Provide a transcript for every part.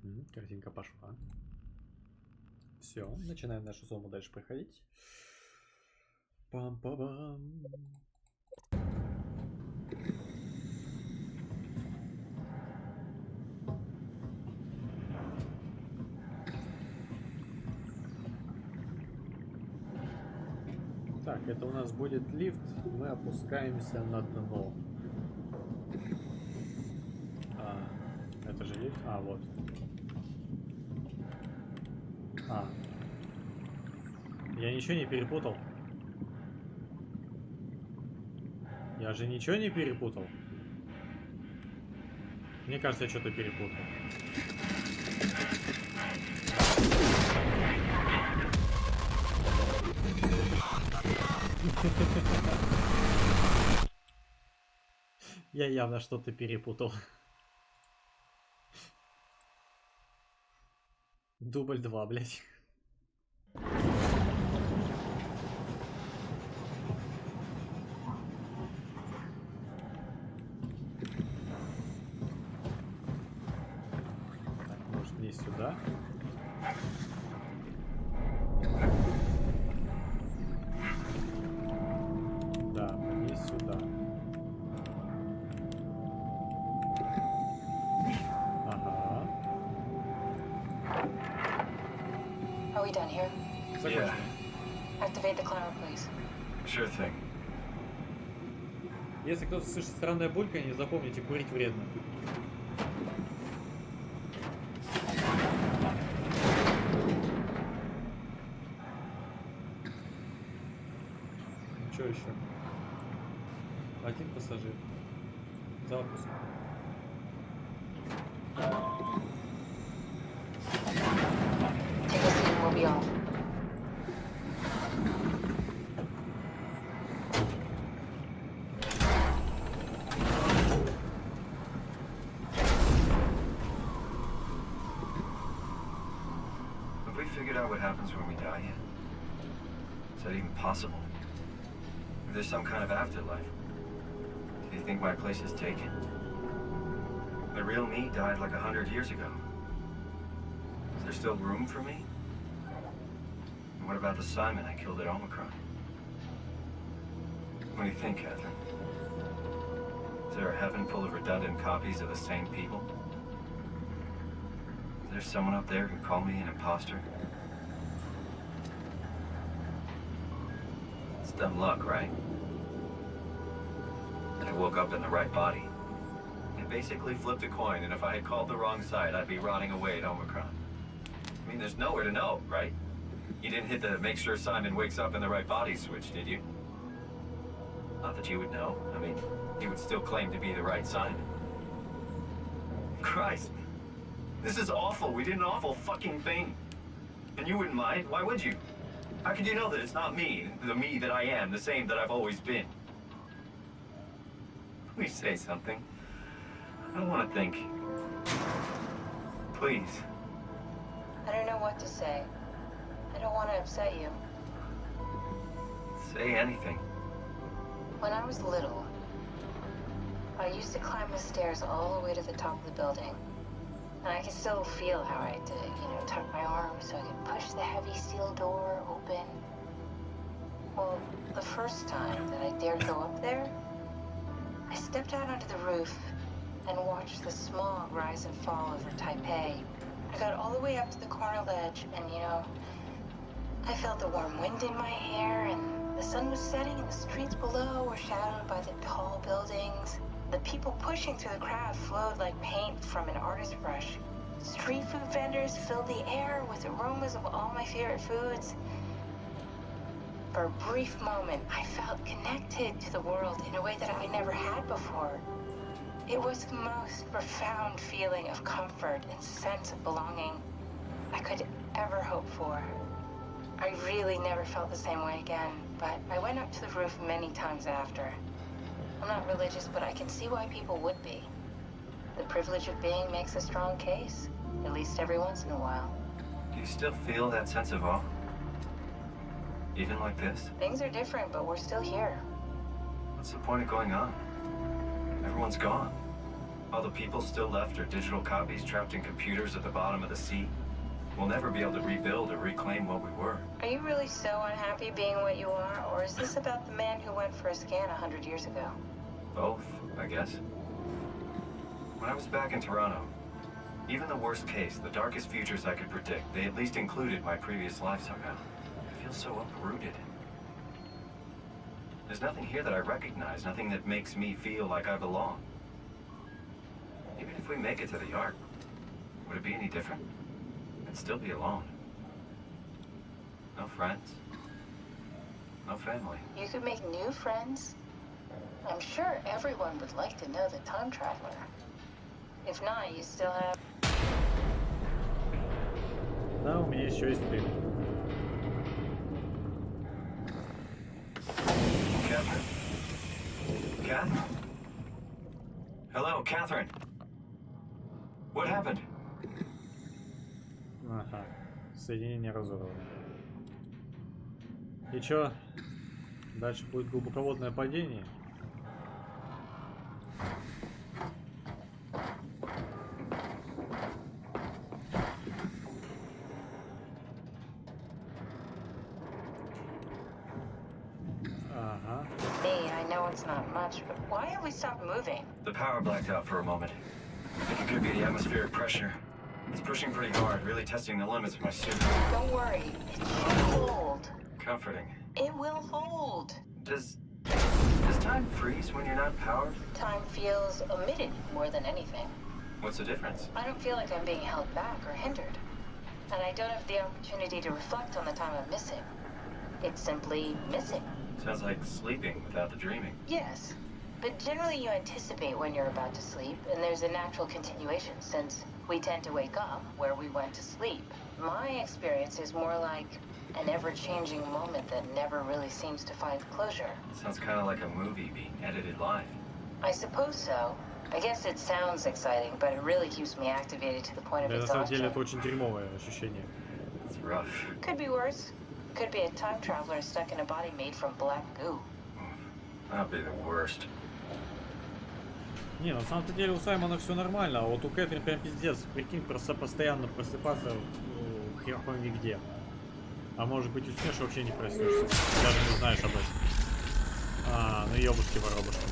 Угу, картинка пошла. Все, начинаем нашу Сому дальше проходить. Пам-па-бам. Так, это у нас будет лифт. Мы опускаемся на дно. Это же лифт? Вот. Я ничего не перепутал. Я же ничего не перепутал. Мне кажется, я что-то перепутал. Я явно что-то перепутал. Дубль 2, блять. Так, может, не сюда? Да, не сюда. Ага. Are we done here? Закончено. Activate the climber, please. Sure thing. Если кто-то слышит странное бульканье, запомните, курить вредно. Что еще? Один пассажир. Запуск. Take a seat and we'll be off. Have we figured out what happens when we die yet? Is that even possible? If there's some kind of afterlife, do you think my place is taken? The real me died like 100 years ago. Is there still room for me? And what about the Simon I killed at Omicron? What do you think, Catherine? Is there a heaven full of redundant copies of the same people? Is there someone up there who called me an imposter? It's dumb luck, right? I woke up in the right body. I basically flipped a coin, and if I had called the wrong side, I'd be rotting away at Omicron. I mean, there's nowhere to know, right? You didn't hit the make sure Simon wakes up in the right body switch, did you? Not that you would know. I mean, he would still claim to be the right Simon. Christ. This is awful. We did an awful fucking thing. And you wouldn't mind. Why would you? How could you know that it's not me, the me that I am, the same that I've always been? Please say something. I don't want to think. Please. I don't know what to say. I don't want to upset you. Say anything. When I was little, I used to climb the stairs all the way to the top of the building. And I can still feel how I had to, tuck my arms so I could push the heavy steel door open. Well, the first time that I dared go up there, I stepped out onto the roof and watched the smog rise and fall over Taipei. I got all the way up to the corner ledge and, I felt the warm wind in my hair and the sun was setting and the streets below were shadowed by the tall buildings. The people pushing through the crowd flowed like paint from an artist's brush. Street food vendors filled the air with aromas of all my favorite foods. For a brief moment, I felt connected to the world in a way that I never had before. It was the most profound feeling of comfort and sense of belonging I could ever hope for. I really never felt the same way again, but I went up to the roof many times after. I'm not religious, but I can see why people would be. The privilege of being makes a strong case, at least every once in a while. Do you still feel that sense of awe? Even like this? Things are different, but we're still here. What's the point of going on? Everyone's gone. All the people still left are digital copies trapped in computers at the bottom of the sea. We'll never be able to rebuild or reclaim what we were. Are you really so unhappy being what you are, or is this about the man who went for a scan 100 years ago? Both, I guess. When I was back in Toronto, even the worst case, the darkest futures I could predict, they at least included my previous life somehow. I feel so uprooted. There's nothing here that I recognize, nothing that makes me feel like I belong. Even if we make it to the Ark, would it be any different? I'd still be alone. No friends. No family. You could make new friends. I'm sure everyone would like to know the time traveler. If not, you still have... Да, у меня еще есть ты. Catherine? Catherine? Hello, Catherine. What happened? Ага. Соединение разорвано. И чё? Дальше будет глубоководное падение. Ага. Me, I know it's not much, but why have we stopped moving? The power blacked out for a moment. I think it could be the atmospheric pressure. It's pushing pretty hard, really testing the limits of my suit. Don't worry, it should hold. Comforting. It will hold. Does time freeze when you're not powered? Time feels omitted more than anything. What's the difference? I don't feel like I'm being held back or hindered. And I don't have the opportunity to reflect on the time I'm missing. It's simply missing. Sounds like sleeping without the dreaming. Yes, but generally you anticipate when you're about to sleep, and there's a natural continuation since we tend to wake up where we went to sleep. My experience is more like an ever-changing moment that never really seems to find closure. Sounds kind of like a movie being edited live. I suppose so. I guess it sounds exciting, but it really keeps me activated to the point of Да, на самом деле exhaustion. это очень дерьмовое ощущение. It's rough. Could be worse. Could be a time traveler stuck in a body made from black goo. That'd be the worst. Не, на самом-то деле у Саймона все нормально, а вот у Кэтрин прям пиздец. Прикинь, просто постоянно просыпаться хер пойми где. А может быть уснешь и вообще не проснешься. Даже не знаешь об этом. А, ну ёбушки-воробушки.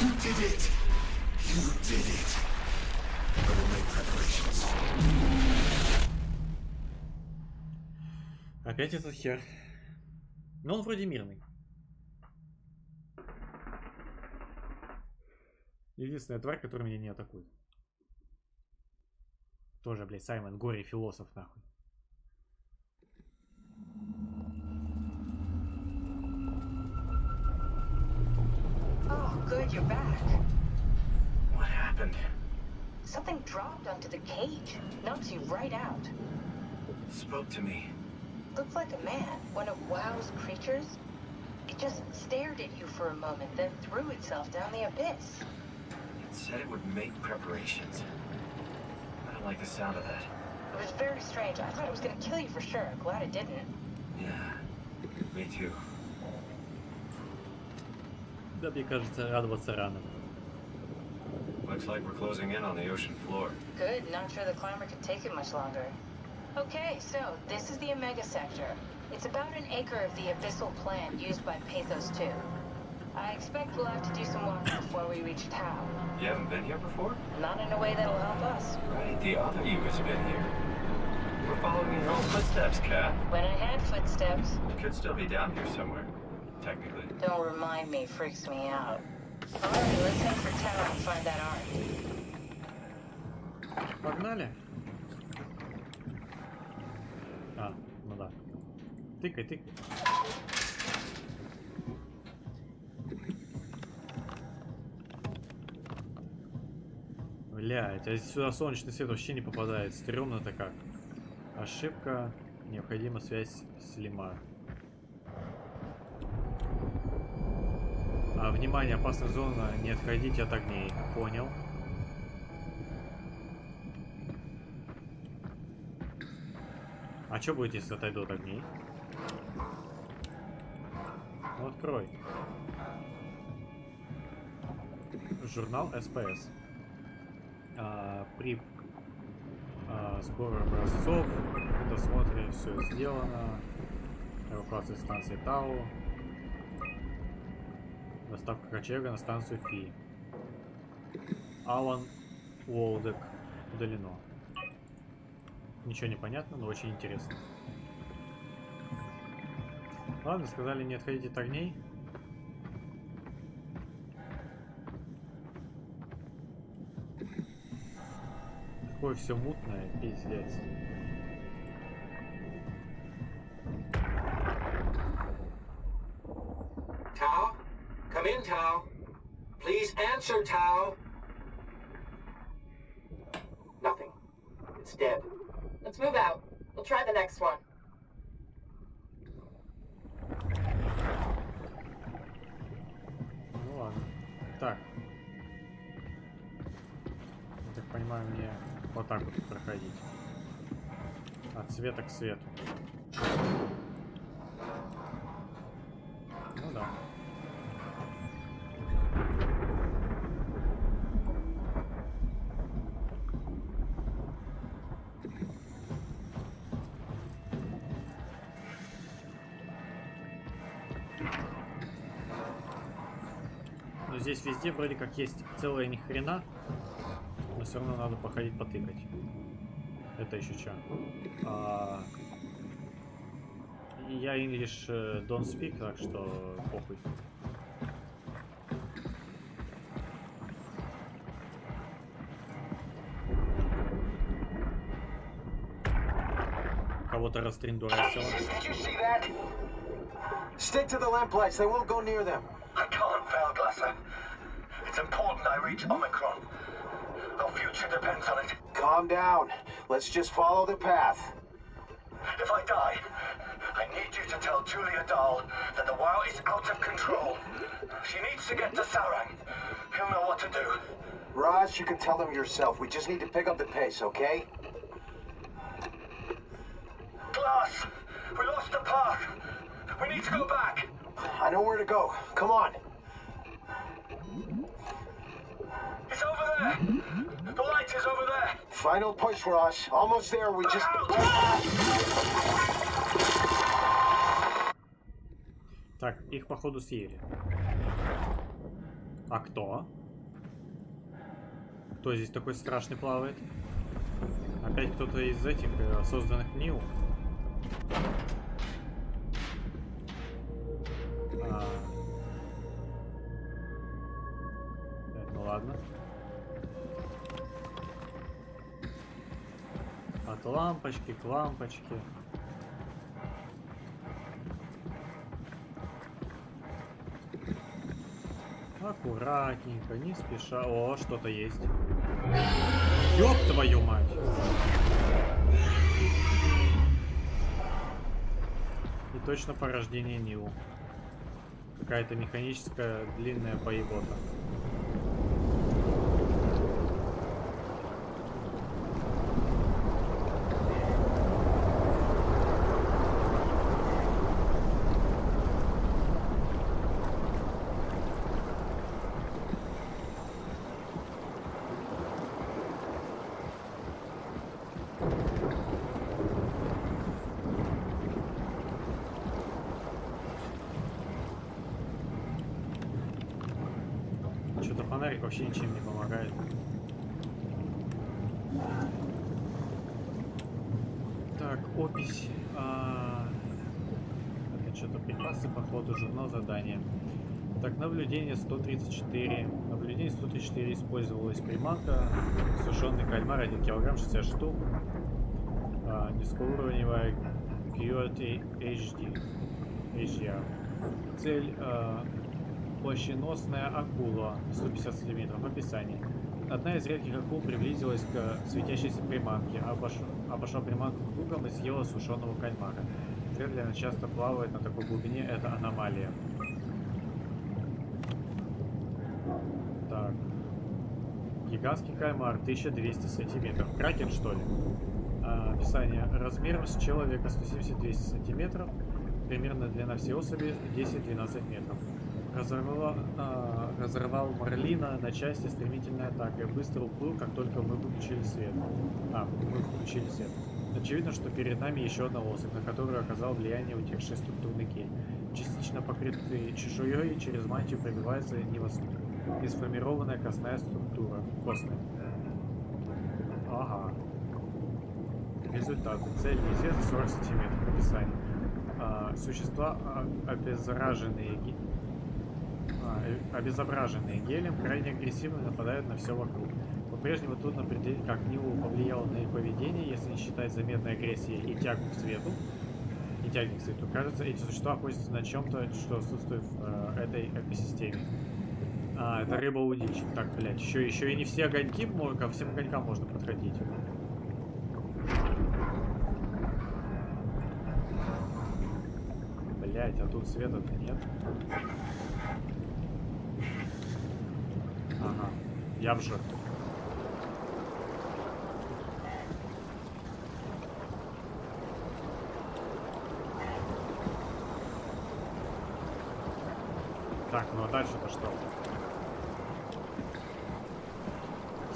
You did it! You did it! I will make preparations. Опять этот хер. Но он вроде мирный. Единственная тварь, которая меня не атакует. Тоже, блядь, Саймон, горе-философ, нахуй. Oh, good, you're back. What happened? Something dropped onto the cage. Knocks you right out. It spoke to me. Looked like a man, one of WoW's creatures. It just stared at you for a moment, then threw itself down the abyss. It said it would make preparations. I don't like the sound of that. It was very strange. I thought it was gonna kill you for sure. Glad it didn't. Yeah, me too. Да, мне кажется, радоваться рано. Looks like we're closing in on the ocean floor. Good, not sure the climber could take it much longer. Okay, so this is the Omega Sector. It's about an acre of the abyssal plan used by Pathos 2. I expect we'll have to do some walking before we reach Tau. You haven't been here before? Not in a way that'll help us. Right, the other you has been here. We're following your own footsteps, Kat. When I had footsteps, Could still be down here somewhere, technically. don't remind me, freaks me out. Alright, let's head for Tau and find that ark. Погнали. А, ну да. Тыкай, тыкай. Блядь, а сюда солнечный свет вообще не попадает. Стрёмно-то как. Ошибка. Необходима связь с Лима. А, внимание, опасная зона. Не отходите от огней. Понял. А что будет, если отойду от огней? открой. Журнал СПС. При сборе образцов, досмотре все сделано. Эвакуация станции Тау. Доставка ковчега на станцию Фи. Алан Уолдек удалено. Ничего не понятно, но очень интересно. Ладно, сказали не отходить от огней. Такое все мутное, пиздец. Tao? Come in, Tao. Please answer, Tao. Nothing. It's dead. Let's move out. We'll try the next one. Ну ладно. Так. Я так понимаю, мне вот так вот проходить. От света к свету. Ну да. Но здесь везде вроде как есть целая ни хрена, но все равно надо походить потыкать. Это еще что? Я English don't speak, так что похуй. Кого-то растриндурасило. Did you see that? Stick to the lamplights. They won't go near them. I can't fail, Glasser. It's important I reach Omicron. Our future depends on it. Calm down. Let's just follow the path. If I die, I need you to tell Julia Dahl that the WoW is out of control. She needs to get to Sarang. He'll know what to do. Raj, you can tell them yourself. We just need to pick up the pace, okay? Glass! We lost the path. We need to go back. I know where to go. Come on. It's over there. The light is over there. Final push, Raj. Almost there. We just... Так, их походу съели. А кто? Кто здесь такой страшный плавает? Опять кто-то из этих созданных Нил? Ну ладно. От лампочки к лампочке. Аккуратненько, не спеша. О, что-то есть. Ёб твою мать! И точно порождение Нил. Какая-то механическая длинная поебота. Что-то фонарик вообще ничем не помогает. Так, опись. Это что-то припасы, походу, журнал задания. Так, наблюдение 134. Наблюдение 134 использовалась приманка. Сушеный кальмар 1 килограмм 60 штук. Низкоуровневая QT HD. HDR. Цель плащеносная акула 150 сантиметров. Описание. Одна из редких акул приблизилась к светящейся приманке, обошла приманку кругом и съела сушеного кальмара. Вряд ли она часто плавает на такой глубине, это аномалия. Так. Гигантский кальмар 1200 сантиметров. Кракен, что ли? Описание. Размером с человека 170-200 сантиметров. Примерно длина всей особи 10-12 метров. Разорвал Марлина на части стремительной атакой. Быстро уплыл, как только мы выключили свет. Мы включили свет. Очевидно, что перед нами еще одна особь, на которую оказал влияние утекший структурный гель. Частично покрытый чешуей, через мантию пробивается несформированная костная структура. Костная. Ага. Результаты. Цель неизвестна, 40 сантиметров. Описание. Существа обезображенные гелем крайне агрессивно нападают на все вокруг. По-прежнему трудно определить, как Ниву повлияло на их поведение, если не считать заметной агрессии и тягу к свету. Кажется, эти существа охотятся на чем-то, что отсутствует в этой экосистеме. Это рыба-удильщик. Так, блядь, еще и не все огоньки, ко всем огонькам можно подходить. Блять, а тут света-то нет. Ага, я в жертву. Так, ну а дальше-то что?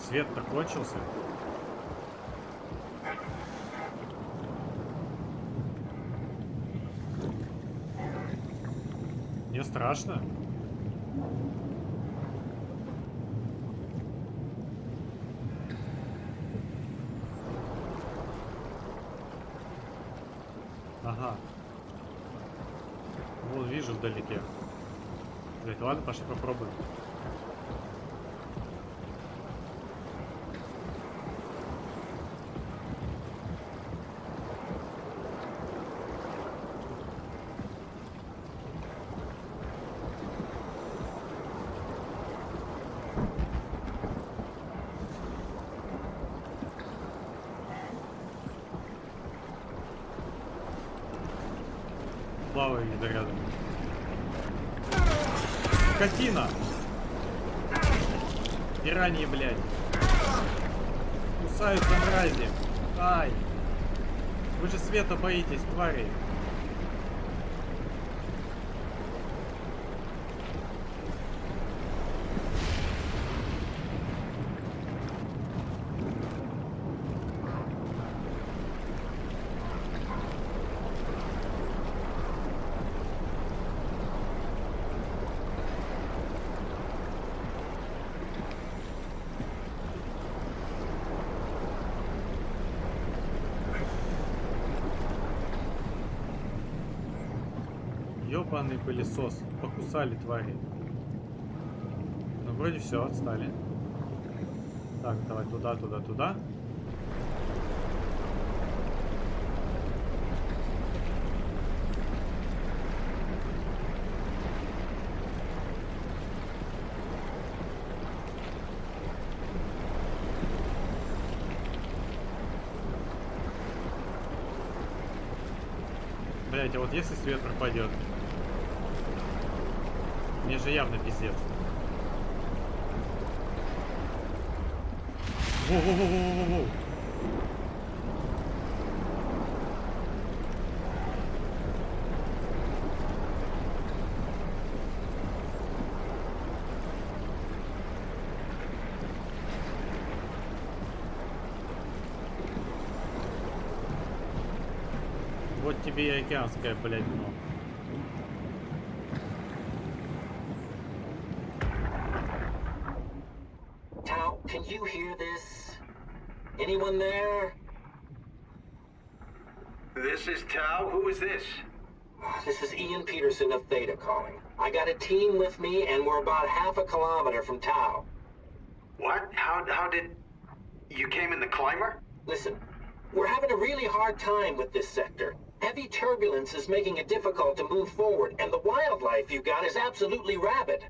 Свет-то кончился. Мне страшно. Ага. Вот вижу вдалеке. Блять, ладно, пошли попробуем. Плаваю где-то рядом. Скотина! Пираньи, блядь. Кусаются мрази. Ай! Вы же света боитесь, твари. Ёбаный пылесос. Покусали твари. Ну вроде все, отстали. Так, давай туда, туда, туда. Блять, а вот если свет пропадет, мне же явно пиздец. Воу-воу-воу-воу-воу-воу. Вот тебе и океанская, блядь, дно. Tao, can you hear this? Anyone there? This is Tao. Who is this? This is Ian Peterson of Theta calling. I got a team with me, and we're about half a kilometer from Tao. What? How did... You came in the climber? Listen, we're having a really hard time with this sector. Heavy turbulence is making it difficult to move forward, and the wildlife you got is absolutely rabid.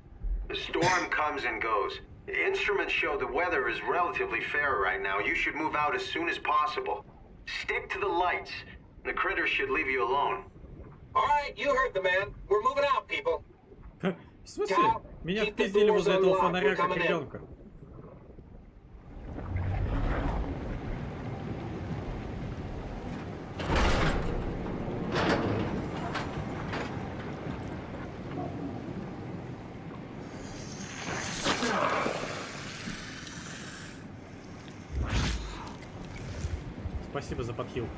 The storm comes and goes. The instruments show the weather is relatively fair right now. You should move out as soon as possible. Stick to the lights. The critters should leave you alone. Alright, you heard the man. We're moving out, people. В смысле? Меня впиздили возле этого фонаря как ребенка. спасибо за подхилку.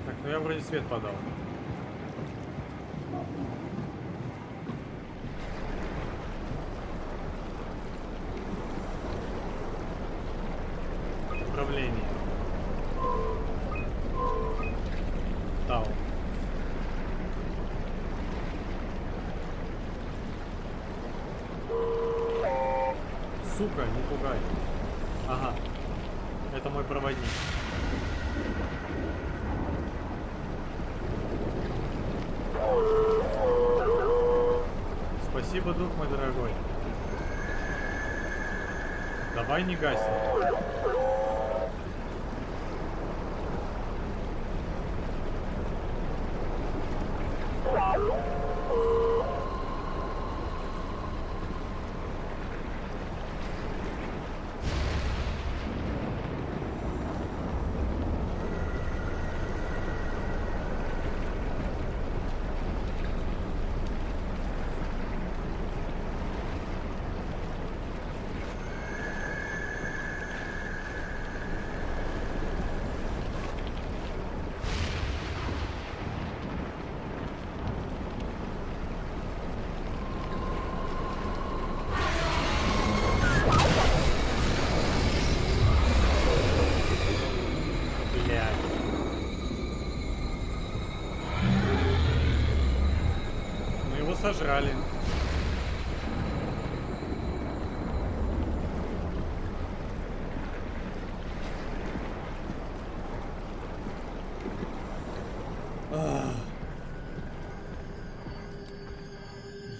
Так, ну я вроде свет подал. Управление. Тау. Сука, не пугай. Ага. Это мой проводник. Спасибо, друг мой дорогой. Давай не гасни. Сожрали.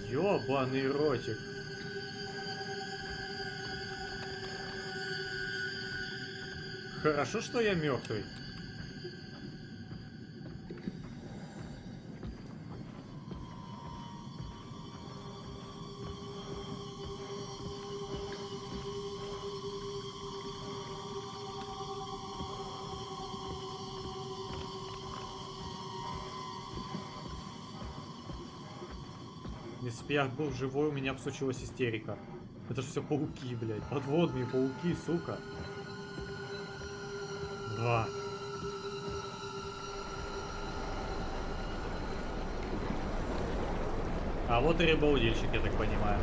Ёбаный ротик. Хорошо, что я мертвый. Если бы я был живой, у меня бы случилась истерика. Это же все пауки, блядь. Подводные пауки, сука. Да. А вот и рыбоудильщик, я так понимаю.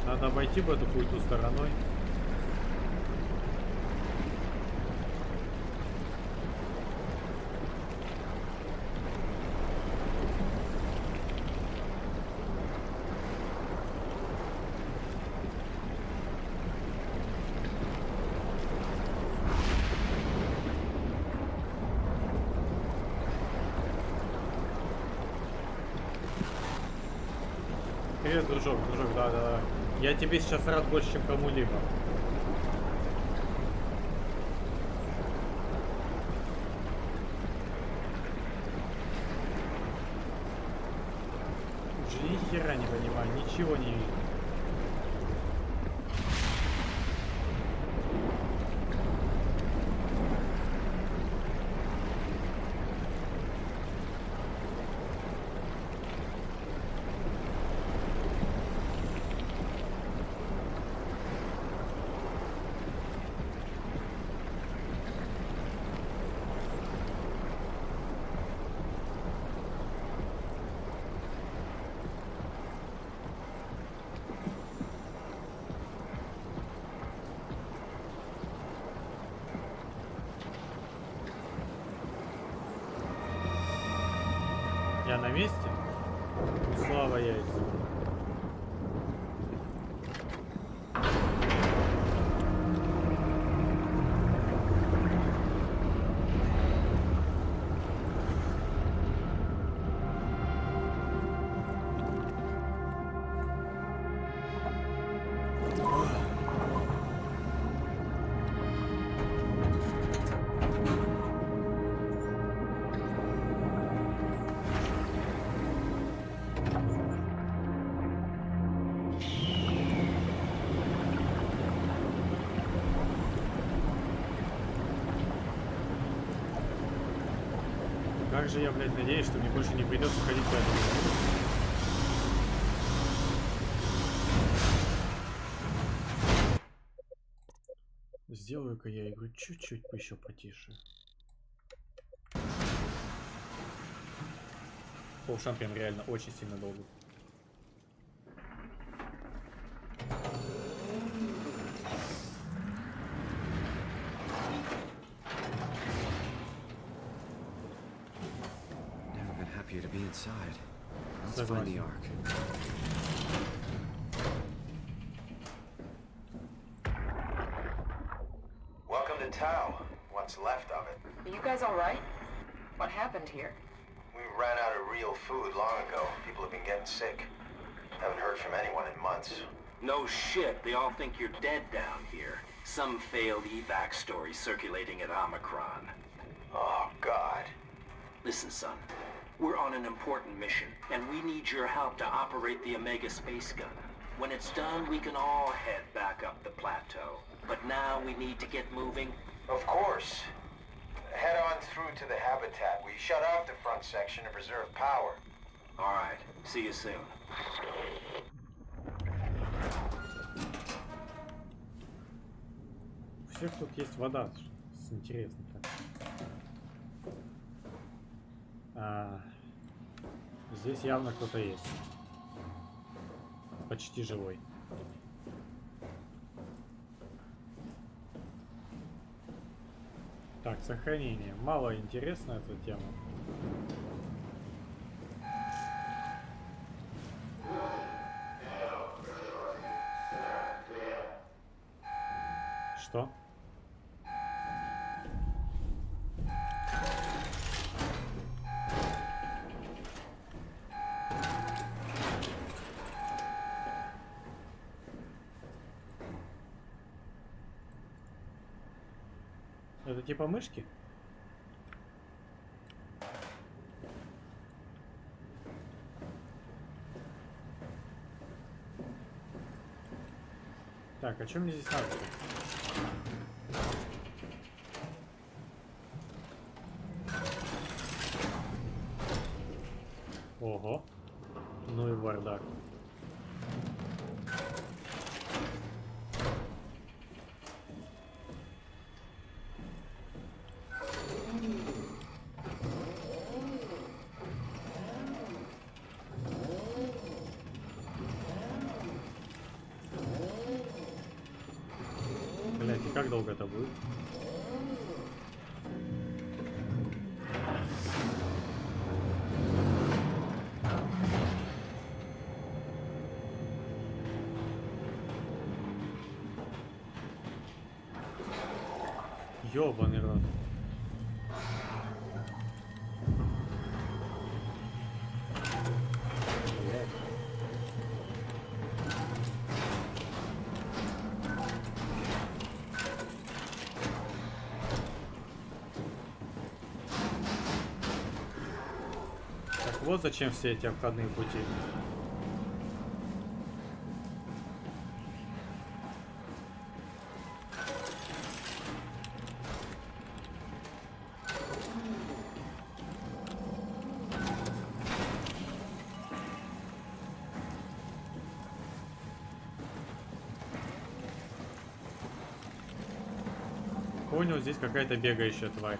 Надо обойти бы эту хуйту стороной. Привет, дружок, да. Я тебе сейчас рад больше, чем кому-либо. Уже ни хера не понимаю, ничего не вижу. Я на месте? Слава яйца. Как же я, блядь, надеюсь, что мне больше не придется ходить по этому. Сделаю-ка я игру чуть-чуть еще потише. По ушам прям реально очень сильно долго. Never been happier to be inside. Let's find the ark. Welcome to Tau. What's left of it. Are you guys all right? What happened here? We ran out of real food long ago. People have been getting sick. Haven't heard from anyone in months. No shit, they all think you're dead down here. Some failed evac story circulating at Omicron. Oh, God. Listen, son. We're on an important mission, and we need your help to operate the Omega space gun. When it's done, we can all head back up the plateau. But now we need to get moving. Of course. Head on through to the habitat. We shut off the front section to preserve power. All right, see you soon. У всех тут есть вода. Интересно-то. Здесь явно кто-то есть. Почти живой. Так, сохранение. Мало интересна эта тема. Что? Это типа мышки? Так, а что мне здесь надо? Ого. Ну и бардак. Блять, и как долго это будет? Ёбаный рот. Так вот зачем все эти обходные пути. Понял, здесь какая-то бегающая тварь.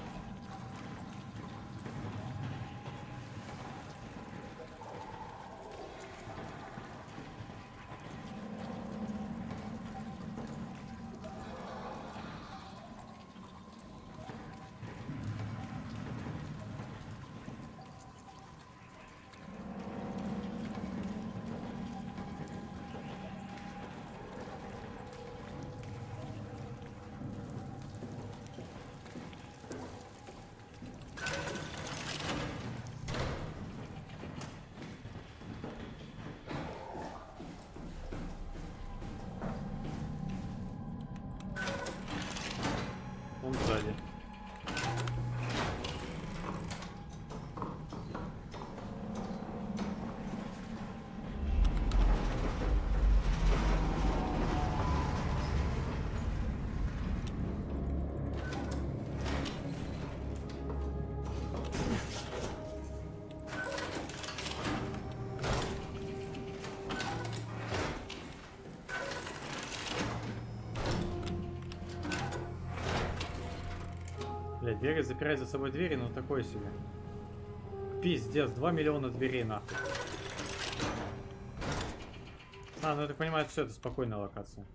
Блядь, бегать, запирать за собой двери, ну такое себе. Пиздец, 2 миллиона дверей нахуй. А, ну я так понимаю, все, это спокойная локация.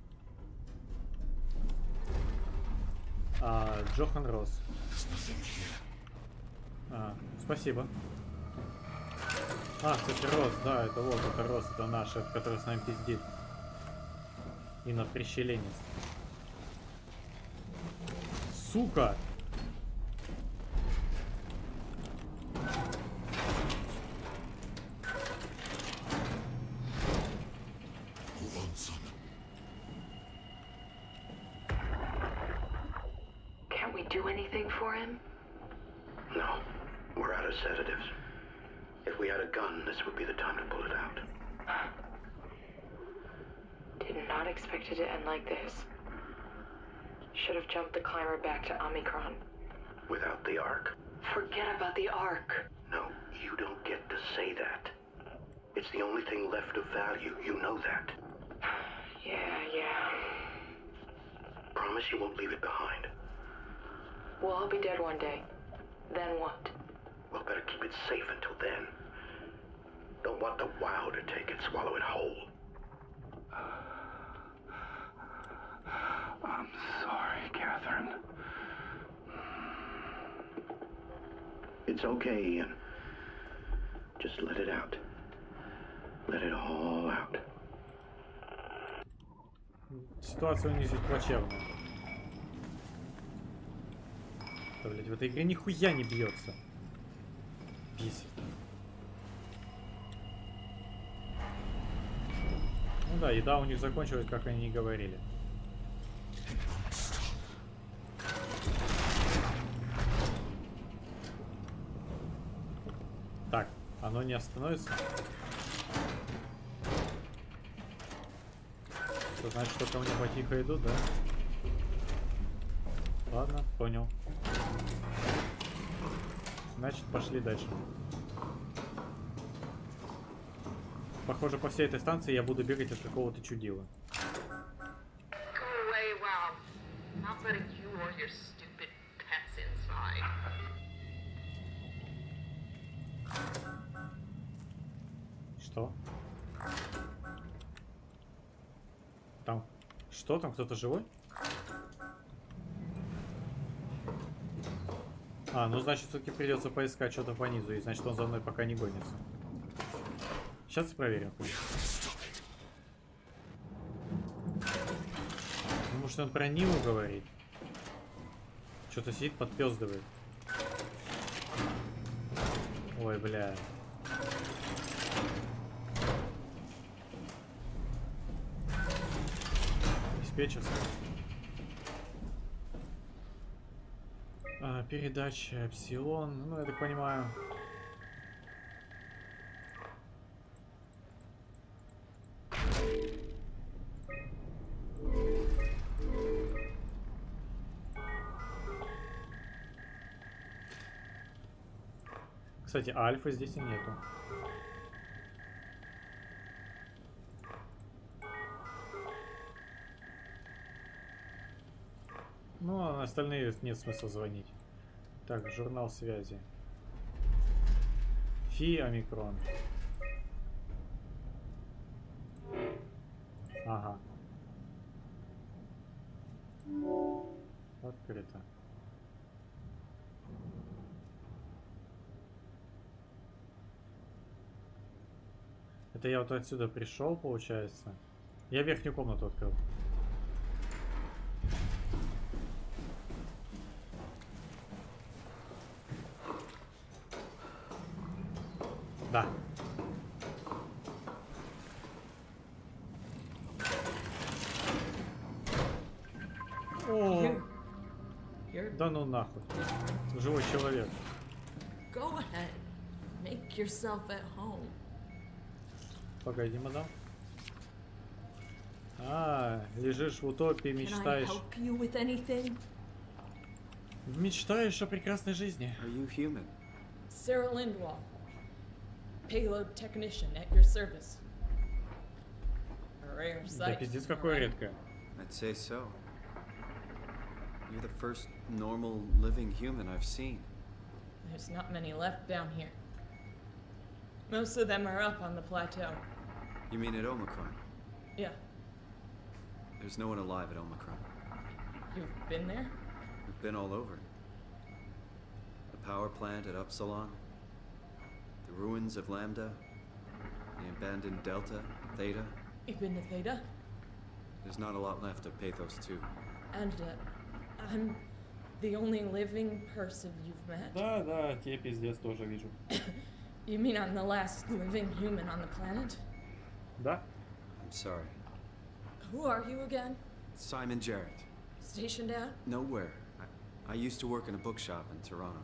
Джохан Росс. Спасибо. Кстати, Росс, да, это вот, это Росс, это наш, это, который с нами пиздит. И на прищеленец. Сука! Can't we do anything for him? No, we're out of sedatives. If we had a gun, this would be the time to pull it out. Did not expect it to end like this. Should have jumped the climber back to Omicron. Without the Ark? Forget about the Ark. No, you don't get to say that. It's the only thing left of value, you know that. Yeah. Promise you won't leave it behind. Well, I'll be dead one day. Then what? Well, better keep it safe until then. Don't want the wow to take it, swallow it whole. I'm sorry, Catherine. It's okay, Ian. Just let it out. Let it all out. Ситуация у них здесь плачевная. Да, блядь, в этой игре нихуя не бьется. Бесит. Ну да, еда у них закончилась, как они и говорили. Так, оно не остановится. Это значит, что ко мне потихо идут, да? Ладно, понял. Значит, пошли дальше. Похоже, по всей этой станции я буду бегать от какого-то чудила. Что? Там... Что? Там кто-то живой? Ну значит, все-таки придется поискать что-то по низу, и значит, он за мной пока не гонится. Сейчас проверим. Ну, может, он про Ниву говорит? Что-то сидит, подпёздывает. Ой, бля. Диспетчерская. Передача Эпсилон. Ну, я так понимаю. Кстати, альфа здесь и нету. Ну, а на остальные нет смысла звонить. Так, журнал связи. Фи Омикрон. Ага. Открыто. Это я вот отсюда пришел, получается. Я верхнюю комнату открыл. Да. О, да ну нахуй. Живой человек. Go ahead. Make yourself at home. Погоди, мадам. Лежишь в утопии, мечтаешь. Мечтаешь о прекрасной жизни. Are you human? Sarah Lindwall, payload technician at your service. A rare Да sight. пиздец, какое редкое. I'd say so. You're the first normal living human I've seen. There's not many left down here. Most of them are up on the plateau. You mean at Omicron? Yeah. There's no one alive at Omicron. You've been there? We've been all over. The power plant at Upsilon, the ruins of Lambda, the abandoned Delta, Theta. You've been to Theta? There's not a lot left of Pathos 2. And I'm the only living person you've met? Да, да, тебе пиздец тоже вижу. You mean I'm the last living human on the planet? Да? I'm sorry. Who are you again? Simon Jarrett. Stationed out? Nowhere. I used to work in a bookshop in Toronto.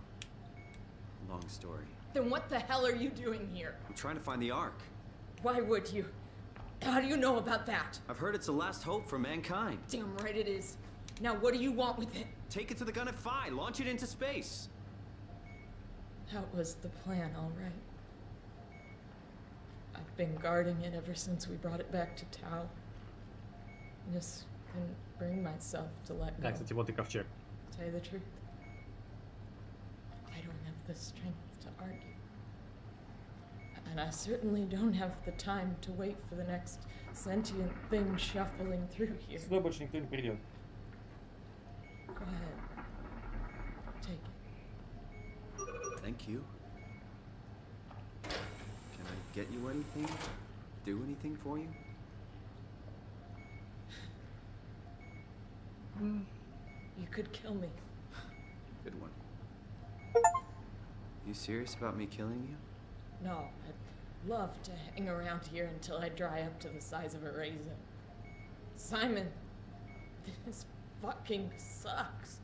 Long story. Then what the hell are you doing here? I'm trying to find the Ark. Why would you? How do you know about that? I've heard it's the last hope for mankind. Damn right it is. Now what do you want with it? Take it to the Gun at Phi. Launch it into space. That was the plan, all right. I've been guarding it ever since we brought it back to Tau. Just couldn't bring myself to let go. Да, кстати, вот и ковчег. To tell you the truth, I don't have the strength to argue. And I certainly don't have the time to wait for the next sentient thing shuffling through here. Сюда больше никто не придет. Go ahead. Take it. Thank you. Can I get you anything? Do anything for you? You could kill me. Good one. You serious about me killing you? No, I'd love to hang around here until I dry up to the size of a raisin. Simon, this fucking sucks.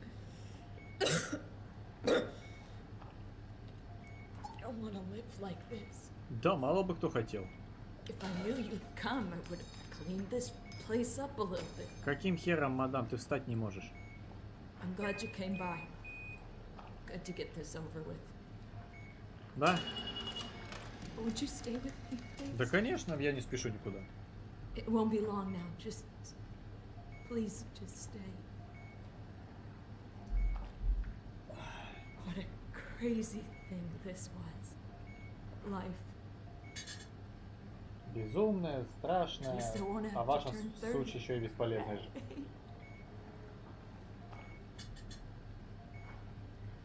I don't want to live like this. Да, мало бы кто хотел. If I knew you'd come, I would have cleaned this place up a little bit. Каким хером, мадам, ты встать не можешь? I'm glad you came by. Good to get this over with. Да? Would you stay with me, please? Да, конечно, я не спешу никуда. It won't be long now. Just please, just stay. What a crazy thing this was. Life. Безумное, страшное, You still wanna have а в вашем to turn 30? случае еще и бесполезное же.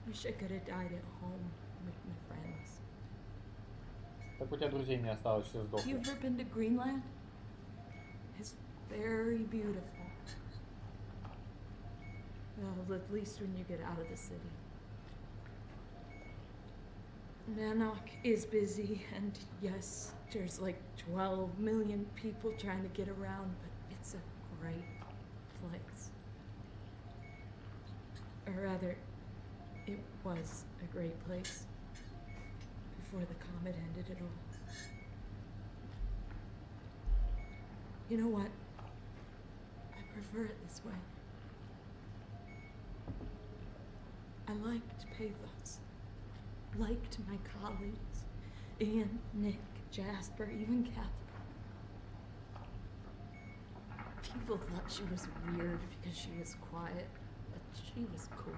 Wish I could have died at home with my friends. Так у тебя друзей не осталось, все сдохли. You ever been to Greenland? It's very beautiful. Well, at least when you get out of the city. Nanook is busy, and yes, there's like 12 million people trying to get around, but it's a great place. Or rather, it was a great place before the comet ended it all. You know what? I prefer it this way. I liked Pathos. Liked my colleagues. Ian, Nick, Jasper, even Catherine. People thought she was weird because she was quiet, but she was cool.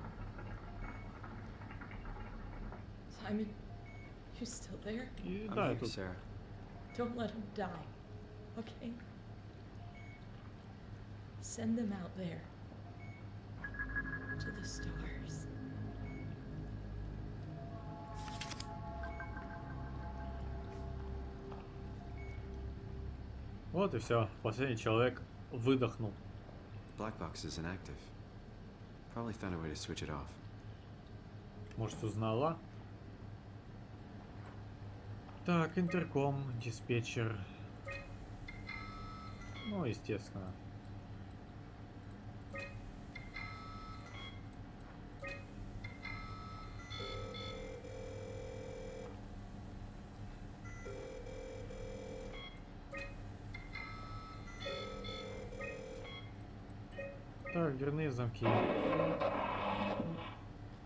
Simon, you still there? И I'm да, here, я тут. Sarah. Don't let him die, okay? Send them out there. To the stars. Вот и все. Последний человек выдохнул. Black box is inactive. Probably found a way to switch it off. Может, узнала? Так, интерком, диспетчер. Ну, естественно. Так, дверные замки.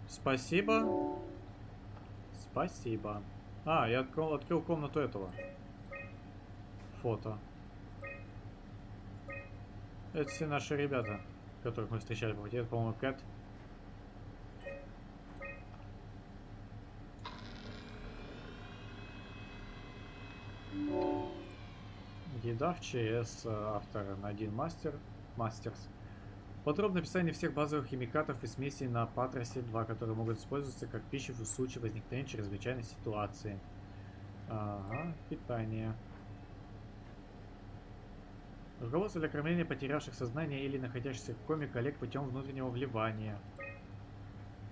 Спасибо. Спасибо. А, я открыл комнату этого. Фото. Это все наши ребята, которых мы встречали по пути. Это, по-моему, Кэт. Еда в ЧС, автор Надин Мастерс. Подробное описание всех базовых химикатов и смесей на Патросе 2, которые могут использоваться как пища в случае возникновения чрезвычайной ситуации. Ага, питание. Руководство для кормления потерявших сознание или находящихся в коме коллег путем внутреннего вливания.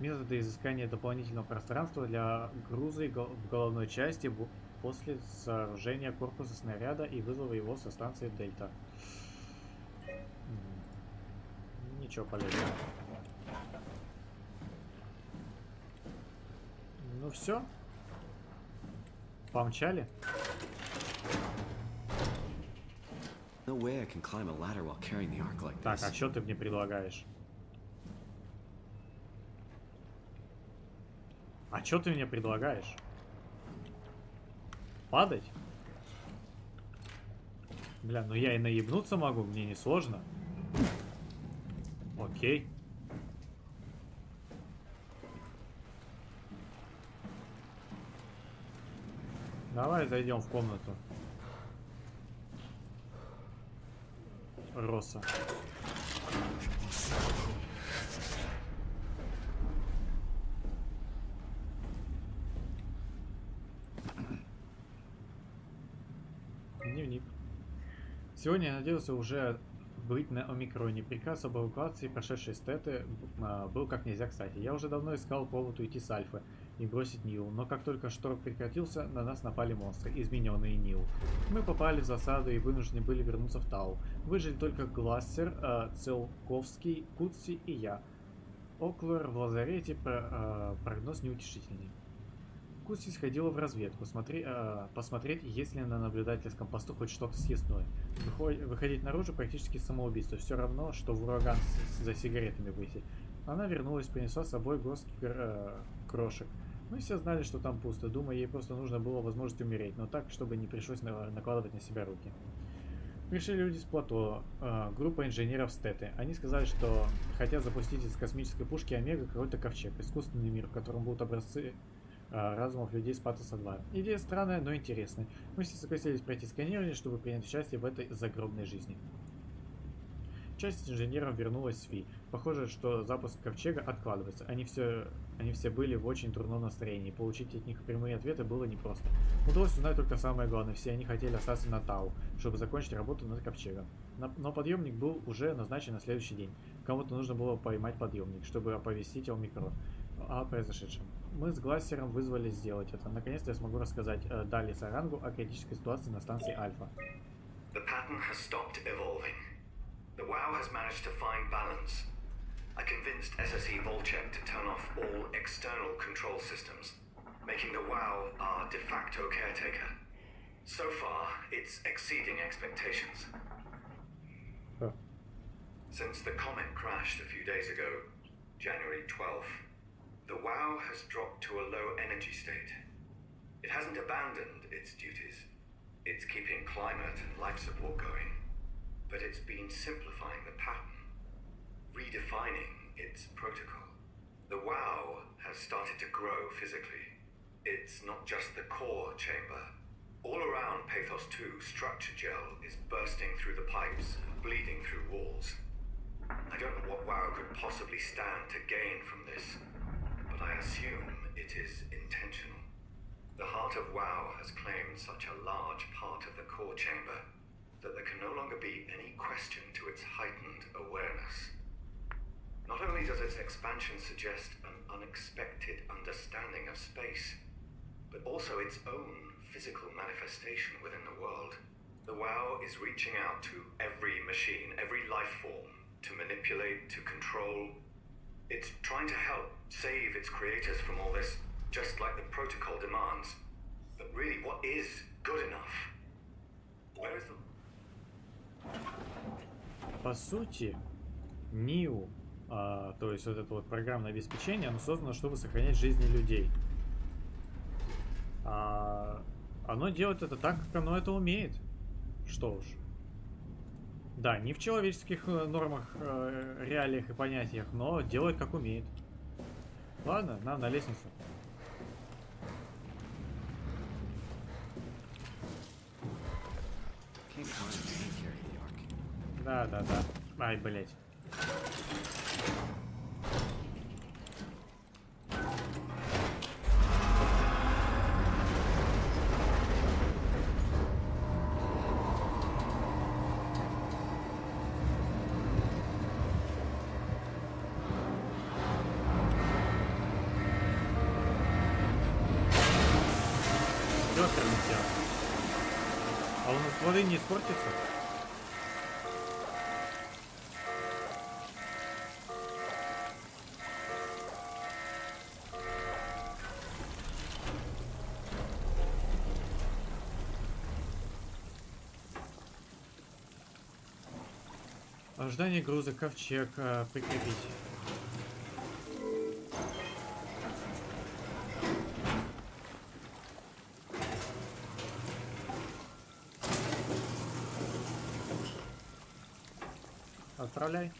Методы изыскания дополнительного пространства для груза в головной части после сооружения корпуса снаряда и вызова его со станции Дельта. Ничего полезного. Ну все. Помчали. No way I can climb a ladder while carrying the ark like Так, this. а что ты мне предлагаешь? А что ты мне предлагаешь? Падать? Бля, ну я и наебнуться могу, мне не сложно. Окей. Давай зайдем в комнату. Роса. Дневник. Сегодня я надеялся уже быть на омикроне. Приказ об эвакуации, прошедшей стеты, был как нельзя кстати. Я уже давно искал повод уйти с Альфы и бросить Нил, но как только шторм прекратился, на нас напали монстры, измененные Нил. Мы попали в засаду и вынуждены были вернуться в Тау. Выжили только Глассер, Целковский, Кутси и я. Оклер в лазарете, прогноз неутешительный. Кутси сходила в разведку, посмотреть, есть ли на наблюдательском посту хоть что-то съестное. Выходить наружу практически самоубийство, все равно, что в ураган за сигаретами выйти. Она вернулась, принесла с собой горсть крошек. Мы все знали, что там пусто, думаю, ей просто нужно было возможность умереть, но так, чтобы не пришлось накладывать на себя руки. Пришли люди с плато, группа инженеров Стеты. Они сказали, что хотят запустить из космической пушки Омега какой-то ковчег, искусственный мир, в котором будут образцы разумов людей с Патоса 2. Идея странная, но интересная. Мы все согласились пройти сканирование, чтобы принять участие в этой загробной жизни. Часть инженеров вернулась с ФИ. Похоже, что запуск ковчега откладывается. Они все были в очень трудном настроении. Получить от них прямые ответы было непросто. Удалось узнать только самое главное. Все они хотели остаться на Тау, чтобы закончить работу над ковчегом. Но подъемник был уже назначен на следующий день. Кому-то нужно было поймать подъемник, чтобы оповестить Омикрон о произошедшем. Мы с Глассером вызвали сделать это. Наконец-то я смогу рассказать Дали Сарангу о критической ситуации на станции Альфа. The pattern has stopped evolving. The WoW has managed to find balance. I convinced SSE Volchek to turn off all external control systems, making the WoW our de facto caretaker. So far, it's exceeding expectations. Huh. Since the comet crashed a few days ago, January 12th, the WoW has dropped to a low energy state. It hasn't abandoned its duties. It's keeping climate and life support going. But it's been simplifying the pattern, redefining its protocol. The WoW has started to grow physically. It's not just the core chamber. All around Pathos 2, structure gel is bursting through the pipes and bleeding through walls. I don't know what WoW could possibly stand to gain from this, but I assume it is intentional. The heart of WoW has claimed such a large part of the core chamber that there can no longer be any question to its heightened awareness. Not only does its expansion suggest an unexpected understanding of space, but also its own physical manifestation within the world. The WoW is reaching out to every machine, every life form, to manipulate, to control. It's trying to help save its creators from all this, just like the protocol demands. But really, what is good enough? Where is the... По сути, НИУ, то есть вот это вот программное обеспечение, оно создано, чтобы сохранять жизни людей. Оно делает это так, как оно это умеет. Что уж. Да, не в человеческих нормах, реалиях и понятиях, но делает как умеет. Ладно, нам на лестницу. Can't climb Да. Ай, блять. А он от воды не испортится? Ожидание груза, ковчег, прикрепить. Отправляй.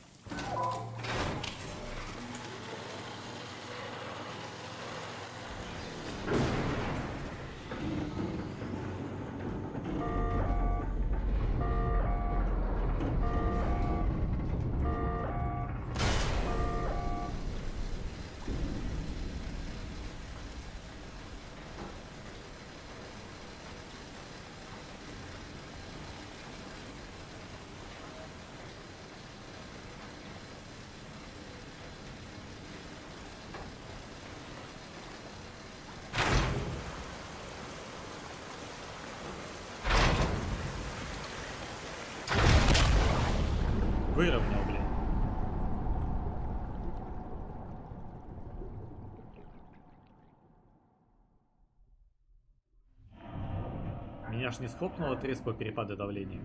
Выровнял, блин. Меня ж не схлопнуло от резкого перепада давления.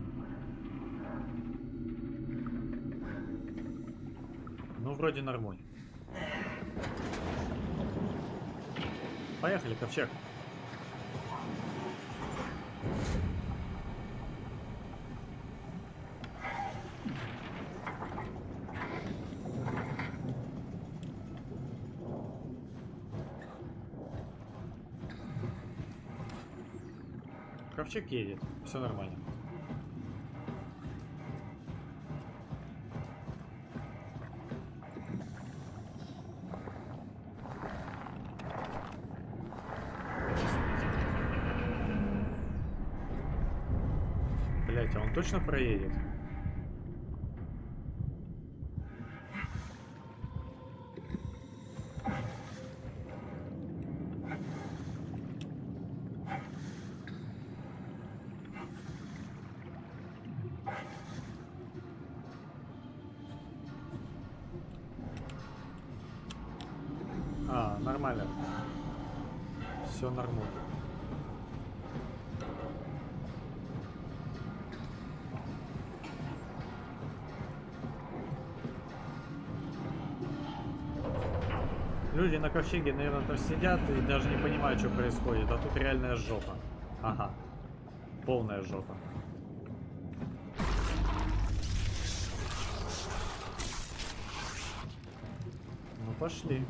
Ну, вроде нормально. Поехали, ковчег. Ковчег едет, все нормально. Блять, а он точно проедет? Нормально. Все нормально. Люди на ковчеге, наверное, там сидят и даже не понимают, что происходит. А тут реальная жопа. Ага. Полная жопа. Ну пошли.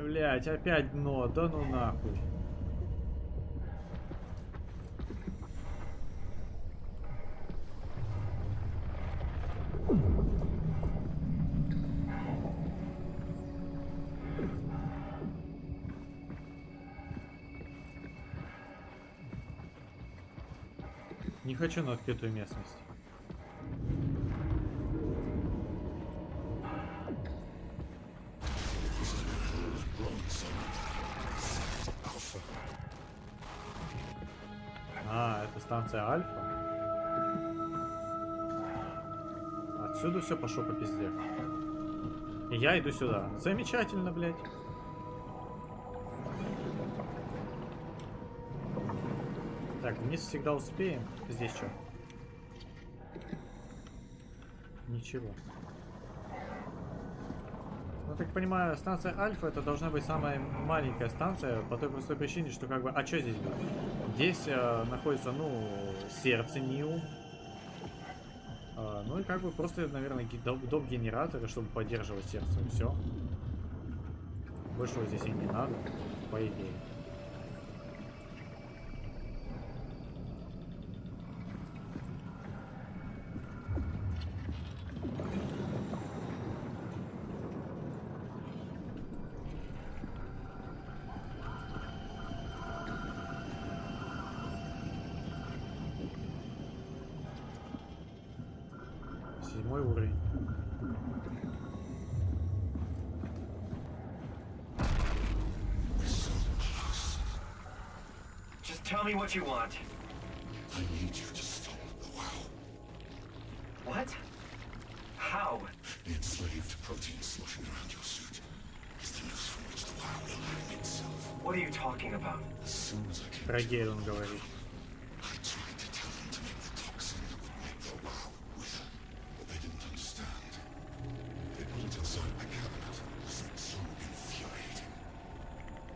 Блять, опять дно, да ну нахуй. Не хочу на открытую местность. А, это станция Альфа. Отсюда все пошло по пизде. И я иду сюда. Замечательно, блядь. Так, вниз всегда успеем. Здесь что? Ничего. Ну, так понимаю, станция Альфа это должна быть самая маленькая станция по той простой причине, что как бы... А что здесь будет? Здесь находится, ну, сердце Нью. Ну и как бы просто, наверное, доп-генераторы, чтобы поддерживать сердце. Все. Большего здесь и не надо, по идее. Седьмой уровень. Just tell me what you want. I need you to stop the WoW. What? How? The enslaved protein sloshing around your suit is the noose from which the WoW will hang itself. What are you talking about? As soon as I came Про гель он говорит. I tried to tell them to make the toxin that would make the WoW wither, but they didn't understand. They put it inside my cabinet, so infuriating.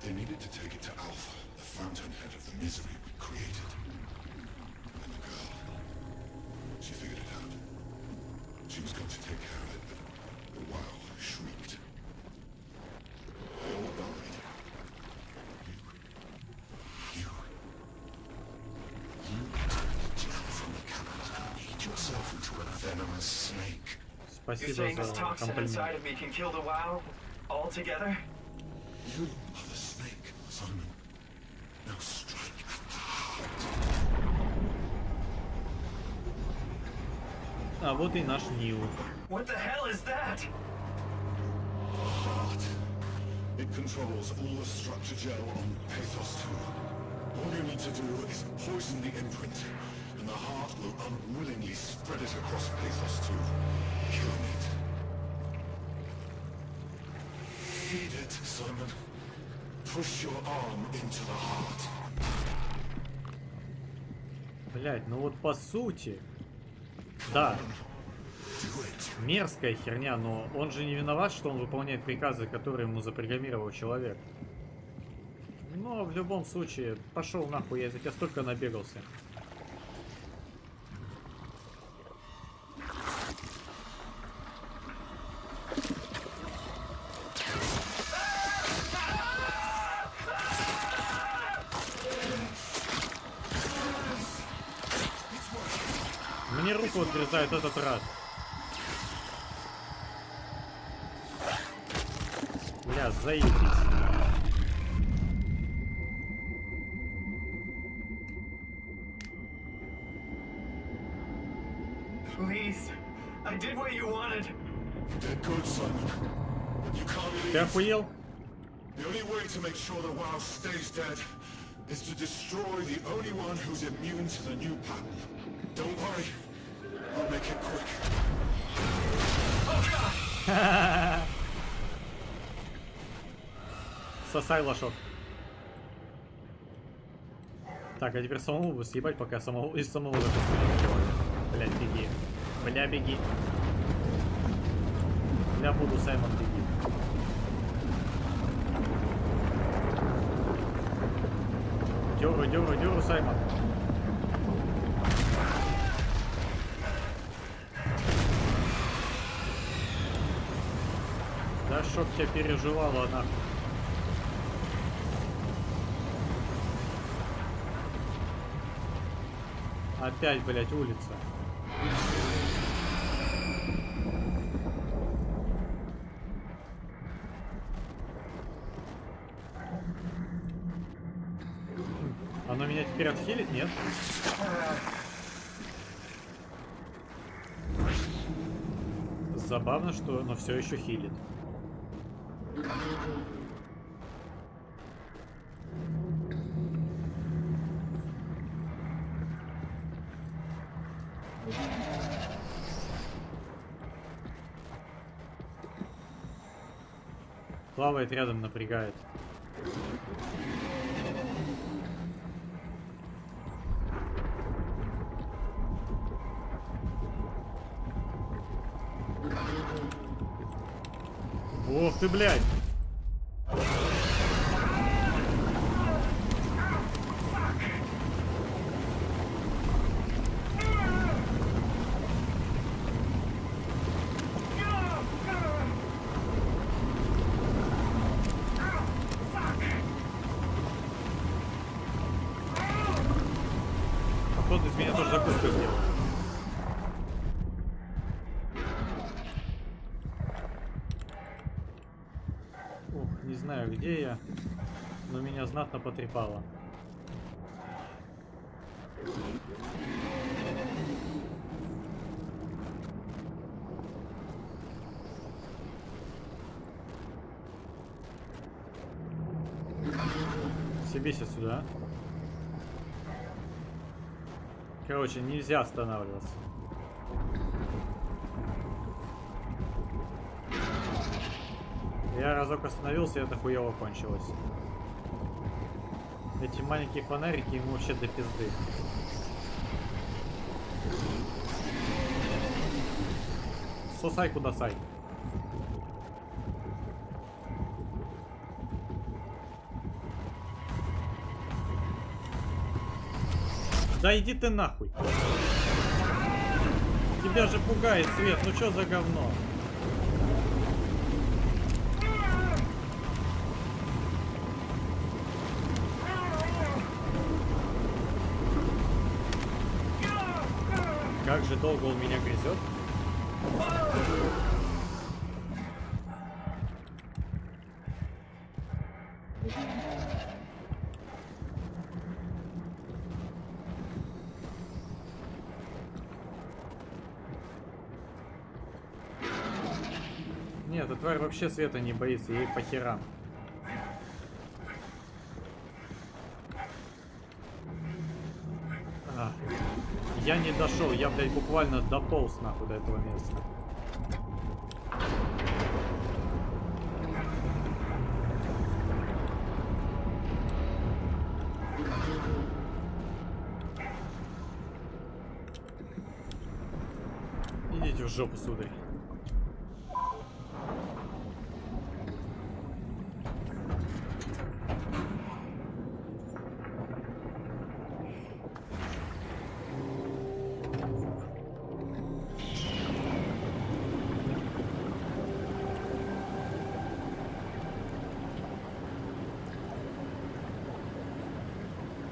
They needed to take it to Alpha, the fountainhead of the misery we created. And the girl, she figured it out. She was going to take care of it, but the WoW shrieked. They all died. You turned the gel from the cabinet and made yourself into a venomous snake. You're Спасибо saying this за toxin комплимент. inside of me can kill the WoW? Altogether? You are the snake, Simon. Now strike at the heart. А вот и наш Нил. What the hell is that? The heart. It controls all the structure gel on Pathos 2. All you need to do is poison the imprint, and the heart will unwillingly spread it across Pathos 2, killing it. Feed it, Simon. Push your arm into the heart. Блять, ну вот по сути. Да. Мерзкая херня, но он же не виноват, что он выполняет приказы, которые ему запрограммировал человек. Но в любом случае, пошел нахуй, я за тебя столько набегался. Мне руку отрезает этот рад. Бля, заебись. Please. I did what you wanted. You did good, Simon. But you can't Ты leave. охуел? The only way to make sure the WoW stays dead is to destroy the only one who's immune to the new pattern. Don't worry. I'll make it quick. Сосай, лошок. Так, а теперь самому бы съебать, пока самого из самого запускаю. Блядь, беги. Бля, беги. Бля, буду, Саймон, беги. Дёру, дёру, дёру, Саймон. Да чтоб тебя переживала нахуй. Опять, блядь, улица. Оно меня теперь отхилит, нет? Забавно, что оно все еще хилит. Плавает рядом, напрягает. Ох ты, блядь! ошибку сделал. Ух, не знаю, где я, но меня знатно потрепало. Съебись отсюда. Короче, нельзя останавливаться. Я разок остановился, и это хуево кончилось. Эти маленькие фонарики ему вообще до пизды. Сосай куда сай. Да иди ты нахуй. Тебя же пугает свет, ну чё за говно? Как же долго он меня грызет? Нет, эта тварь вообще света не боится, ей по херам. Я не дошел, я, блядь, буквально дополз нахуй до этого места. Идите в жопу, сударь.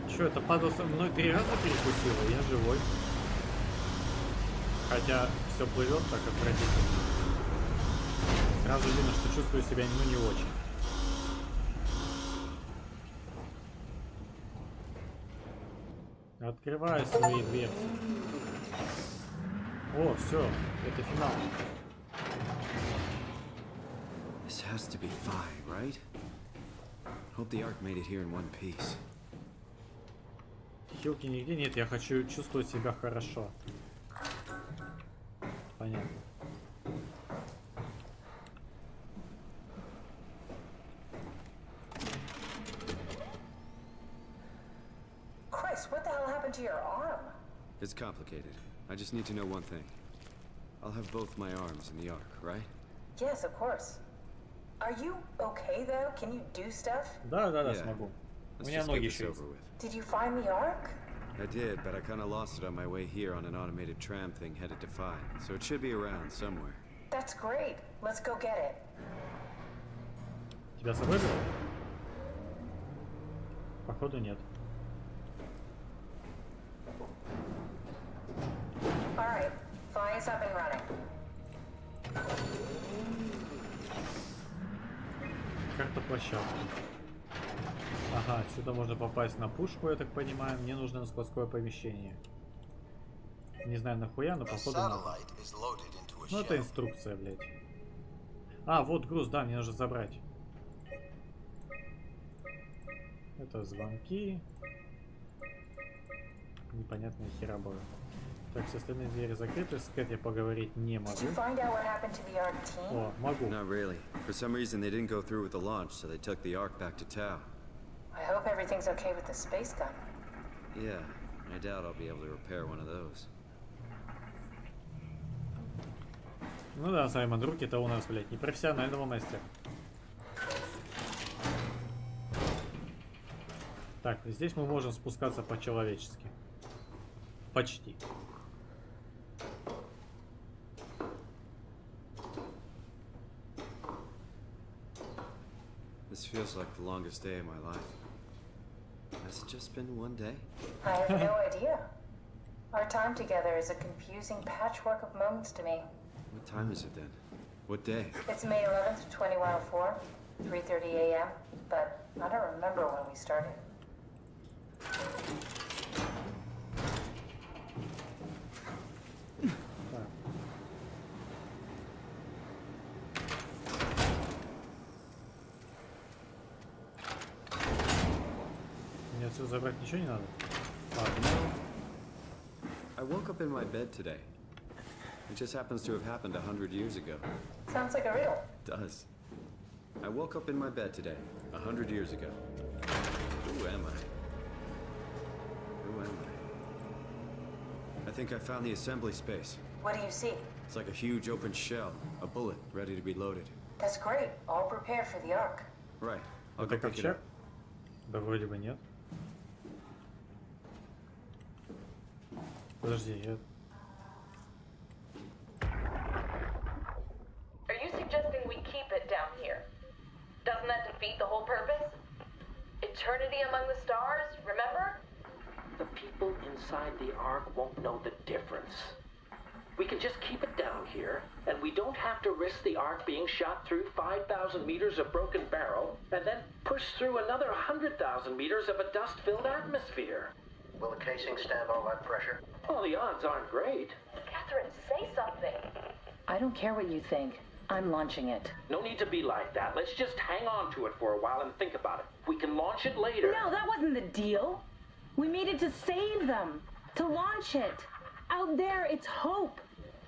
Что, это падал со мной 3 раза перекусило? Я живой. Хотя все плывет так отвратительно. Сразу видно, что чувствую себя не очень. Открываю свои дверцы. О, все, это финал. This has to be fine, right? Hope the ark made it here in one piece. Хилки нигде нет, я хочу чувствовать себя хорошо. Понятно. Chris, what the hell happened to your arm? It's complicated. I just need to know one thing. I'll have both my arms in the ark, right? Yes, of course. Are you okay though? Can you do stuff? Да, Yeah. смогу. У Let's меня just ноги get еще this есть. over with. Did you find the ark? I did, but I kind of lost it on my way here on an automated tram thing headed to Phi. So it should be around somewhere. That's great. Let's go get it. Тебя с собой взял? Походу нет. All right. Phi is up and running. Карта площадки. Ага, отсюда можно попасть на пушку, я так понимаю. Мне нужно на складское помещение. Не знаю нахуя, но походу надо. Ну это инструкция, блядь. А, вот груз, да, мне нужно забрать. Это звонки. Непонятная херобора. Так, все остальные двери закрыты, с Кэт я поговорить не могу. О, могу. Not really. For some reason, they didn't go through with the launch, so they took the ark back to Tau. I hope everything's okay with the space gun. Yeah, I doubt I'll be able to repair one of those. Ну да, Саймон, руки-то у нас, блядь, непрофессионального мастера. Так, здесь мы можем спускаться по-человечески. Почти. This feels like the longest day of my life. Has it just been one day? I have no idea. Our time together is a confusing patchwork of moments to me. What time is it then? What day? It's May 11th, 2104, 3:30 a.m., but I don't remember when we started. Мне отсюда забрать ничего не надо? I woke up in my bed today. It just happens to have happened 100 years ago. Sounds like a riddle. It does. I woke up in my bed today, 100 years ago. Who am I? Who am I? I think I found the assembly space. What do you see? It's like a huge open shell, a bullet ready to be loaded. That's great. All prepared for the arc. Right. I'll go Это pick it ковчег? up. Да вроде бы нет. Подожди, я... Are you suggesting we keep it down here? Doesn't that defeat the whole purpose? Eternity among the stars, remember? The people inside the Ark won't know the difference. We can just keep it down here, and we don't have to risk the Ark being shot through 5,000 meters of broken barrel, and then push through another 100,000 meters of a dust-filled atmosphere. Will the casing stand all that pressure? Well, the odds aren't great. Catherine, say something. I don't care what you think. I'm launching it. No need to be like that. Let's just hang on to it for a while and think about it. We can launch it later. No, that wasn't the deal. We made it to save them, to launch it. Out there, it's hope.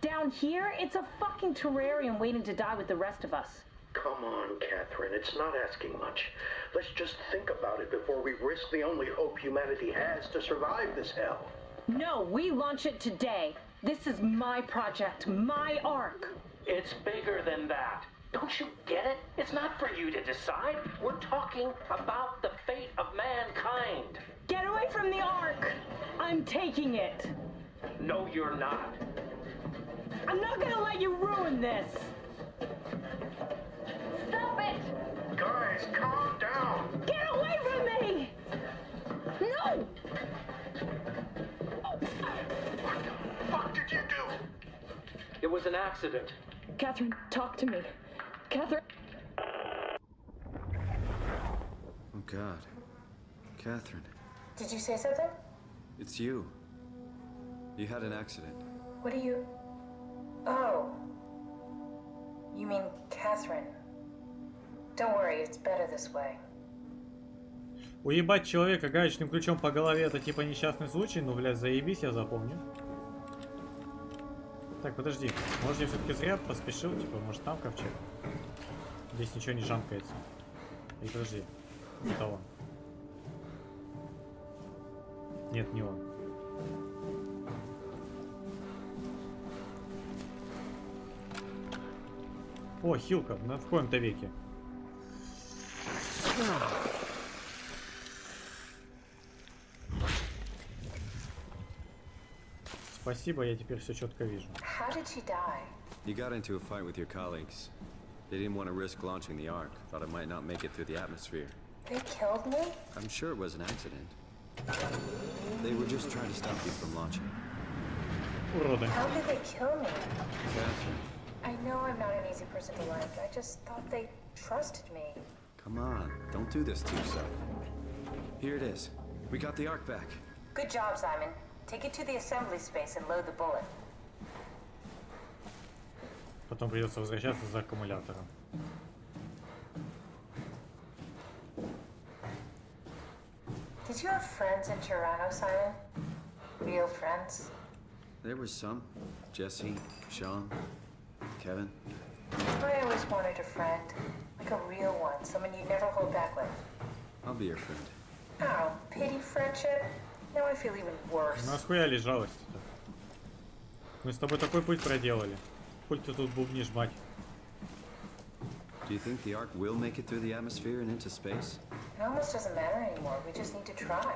Down here, it's a fucking terrarium waiting to die with the rest of us. Come on, Catherine. It's not asking much. Let's just think about it before we risk the only hope humanity has to survive this hell. No, we launch it today. This is my project, my Ark. It's bigger than that. Don't you get it? It's not for you to decide. We're talking about the fate of mankind. Get away from the Ark! I'm taking it. No, you're not. I'm not gonna let you ruin this. Stop it! Guys, calm down. Get away from me! No! What the fuck did you do? It was an accident. Catherine, talk to me. Catherine. Oh, God. Catherine, Did you say something? it's you. You had an accident. What do you... Oh. You mean Catherine. Don't worry, it's better this way. Уебать человека гаечным ключом по голове — это типа несчастный случай, ну, блядь, заебись, я запомню. Так, подожди, может я все-таки зря поспешил, типа, может там ковчег? Здесь ничего не жамкается. И подожди, это он. Нет, не он. О, хилка, в коем-то веке. Спасибо, я теперь все четко вижу. How did she die? You got into a fight with your colleagues. They didn't want to risk launching the Ark. Thought it might not make it through the atmosphere. They killed me? I'm sure it was an accident. They were just trying to stop you from launching. Уроды. How did they kill me? Catherine, I know I'm not an easy person to like. I just thought they trusted me. come on. Don't do this to yourself. Here it is. We got the Ark back. Good job, Simon. Take it to the assembly space and load the bullet. Потом придется возвращаться за аккумулятором. Did you have friends in Toronto, Simon? Real friends? There was some. Jesse, Sean, Kevin. I always wanted a friend. Like a real one. Someone you'd never hold back with. I'll be your friend. Oh, pity friendship? Now I feel even worse. Ну а схуяли жалость-то? Мы с тобой такой путь проделали. Коль ты тут бубнишь, мать. Do you think the Ark will make it through the atmosphere and into space? It almost doesn't matter anymore. We just need to try.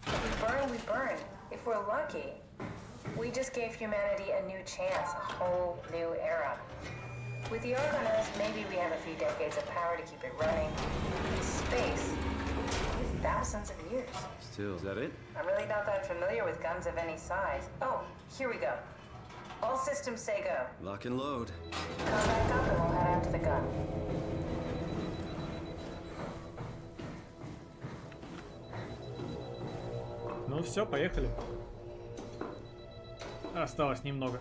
If we burn, we burn. If we're lucky, we just gave humanity a new chance, a whole new era. With the Ark on Earth, maybe we have a few decades of power to keep it running. In space, thousands of years. Still, is that it? I'm really not that familiar with guns of any size. Oh, here we go. All systems say go. Lock and load. Come back up and we'll head out to the gun. Ну все, поехали. Осталось немного.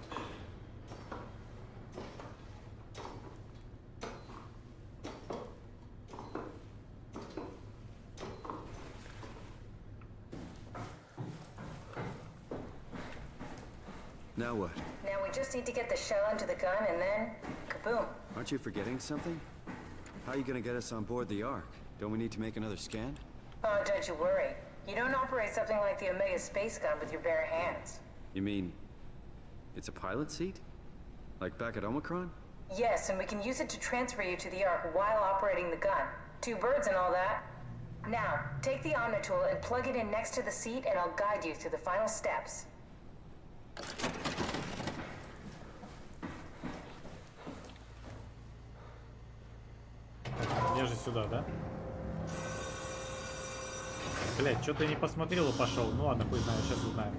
Now what? Now we just need to get the shell into the gun and then, kaboom. Aren't you forgetting something? How are you gonna get us on board the Ark? Don't we need to make another scan? Oh, don't you worry. You don't operate something like the Omega space gun with your bare hands. You mean it's a pilot seat? Like back at Omicron? Yes, and we can use it to transfer you to the Ark while operating the gun. 2 birds and all that. Now, take the Omnitool and plug it in next to the seat and I'll guide you through the final steps. Мне же сюда, да? Блять, что-то не посмотрел и пошел. Ну ладно, хуй знает, сейчас узнаем.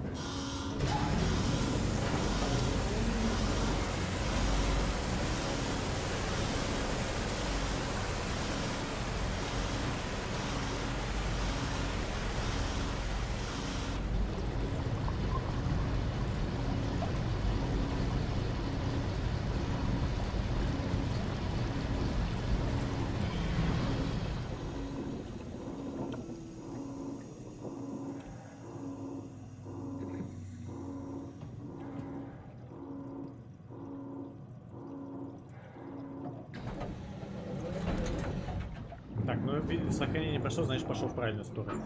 Так, ну сохранение прошло, значит пошел в правильную сторону.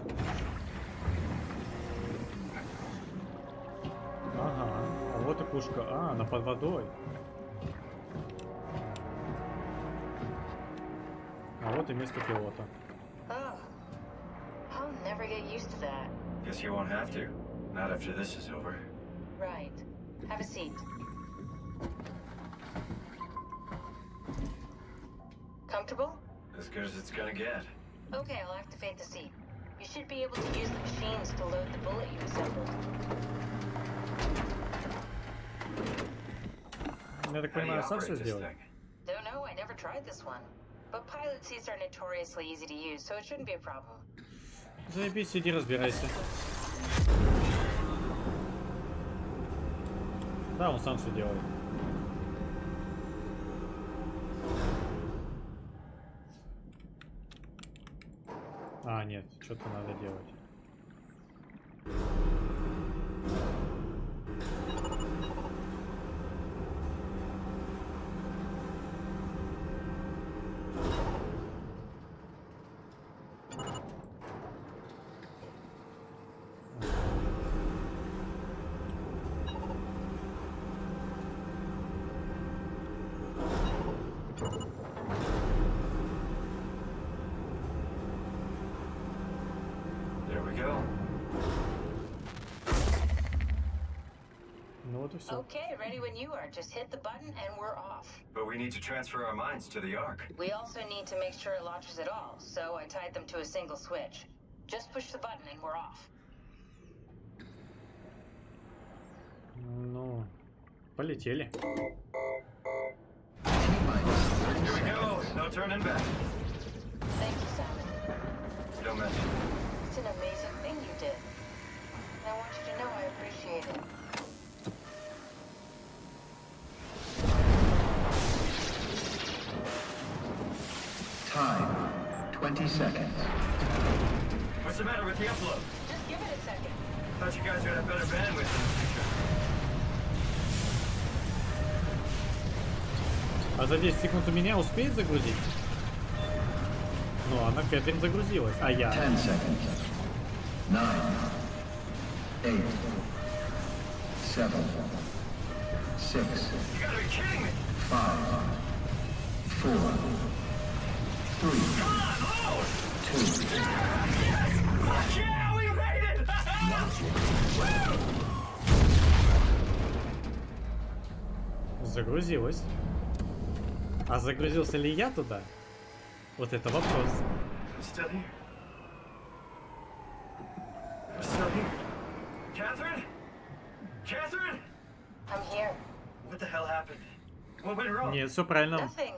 Ага, а вот и пушка. А, она под водой. А вот и место пилота. Oh, I'll never get used to that. Guess you won't have to. Not after this is over. Right. Have a seat. Comfortable? As good as it's gonna get. Okay, I'll activate the seat. You should be able to use the machines to load the bullet you assembled. Я так How do you понимаю, сам operate все this сделал? thing? Don't know, I never tried this one. But pilot seats are notoriously easy to use, so it shouldn't be a problem. Заебись, иди разбирайся. Да, он сам все делает. А, нет, что-то надо делать. There we go. Ну вот и все. Okay, ready when you are. Just hit the button and we're off. But we need to transfer our minds to the Ark. We also need to make sure it launches at all, so I tied them to a single switch. Just push the button and we're off. Ну, полетели. Here we go. No turning back. Thank you, Simon. Don't mention it. It's an amazing thing you did. I want you to know I appreciate it. Time, 20 seconds. What's the matter with the upload? Just give it a second. Thought you guys would have better bandwidth in the future. А за 10 секунд у меня успеет загрузить? Ну, она Кэтрин загрузилась, а я... 10 seconds. 9, 8, 7, 6, You gotta be kidding me! 5, 4, 3, Come on, load! 2, Yes! Fuck yeah, we made it! Загрузилась. А загрузился ли я туда? Вот это вопрос. I'm still here. I'm here. What the hell happened? What went wrong? Нет, все правильно. Nothing.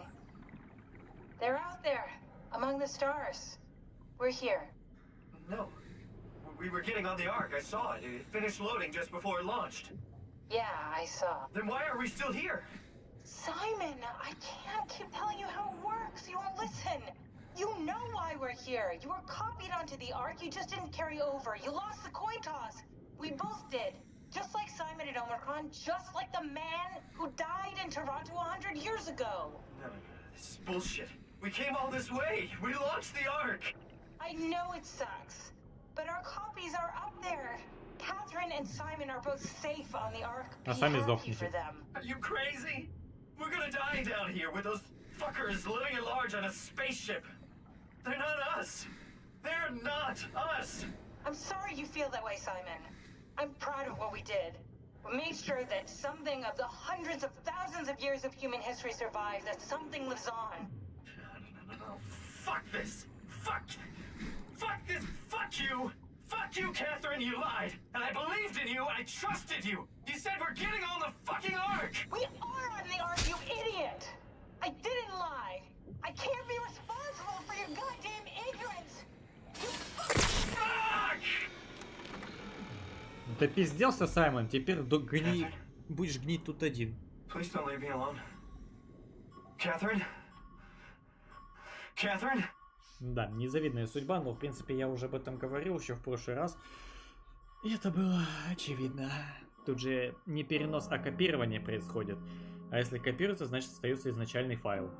They're out there, among the stars. We're here. No. We were getting on the Ark. I saw it. It finished loading just before it launched. Yeah, I saw. Then why are we still here? Simon, I can't keep telling you how it works. You won't listen. You know why we're here. You were copied onto the Ark. You just didn't carry over. You lost the coin toss. We both did. Just like Simon at Omicron, just like the man who died in Toronto 100 years ago. No. This is bullshit. We came all this way. We launched the Ark. I know it sucks, but our copies are up there. Catherine and Simon are both safe on the Ark. Be сами happy сдохните. for them. Are you crazy? We're gonna die down here with those fuckers living at large on a spaceship. They're not us. They're not us. I'm sorry you feel that way, Simon. I'm proud of what we did. We made sure that something of the hundreds of thousands of years of human history survives, that something lives on. No. Fuck this. Fuck this. Fuck you. Fuck you, Catherine. You lied. And I believed in you. I trusted you. You said we're getting on the fucking Ark. We are on the Ark, you idiot! I didn't lie. I can't be responsible for your goddamn ignorance. You Fuck! Ты пизделся, Саймон. Теперь будешь гнить тут один. Please don't leave me alone. Catherine? Catherine? Да, незавидная судьба, но в принципе я уже об этом говорил еще в прошлый раз. И это было очевидно. Тут же не перенос, а копирование происходит. А если копируется, значит остается изначальный файл.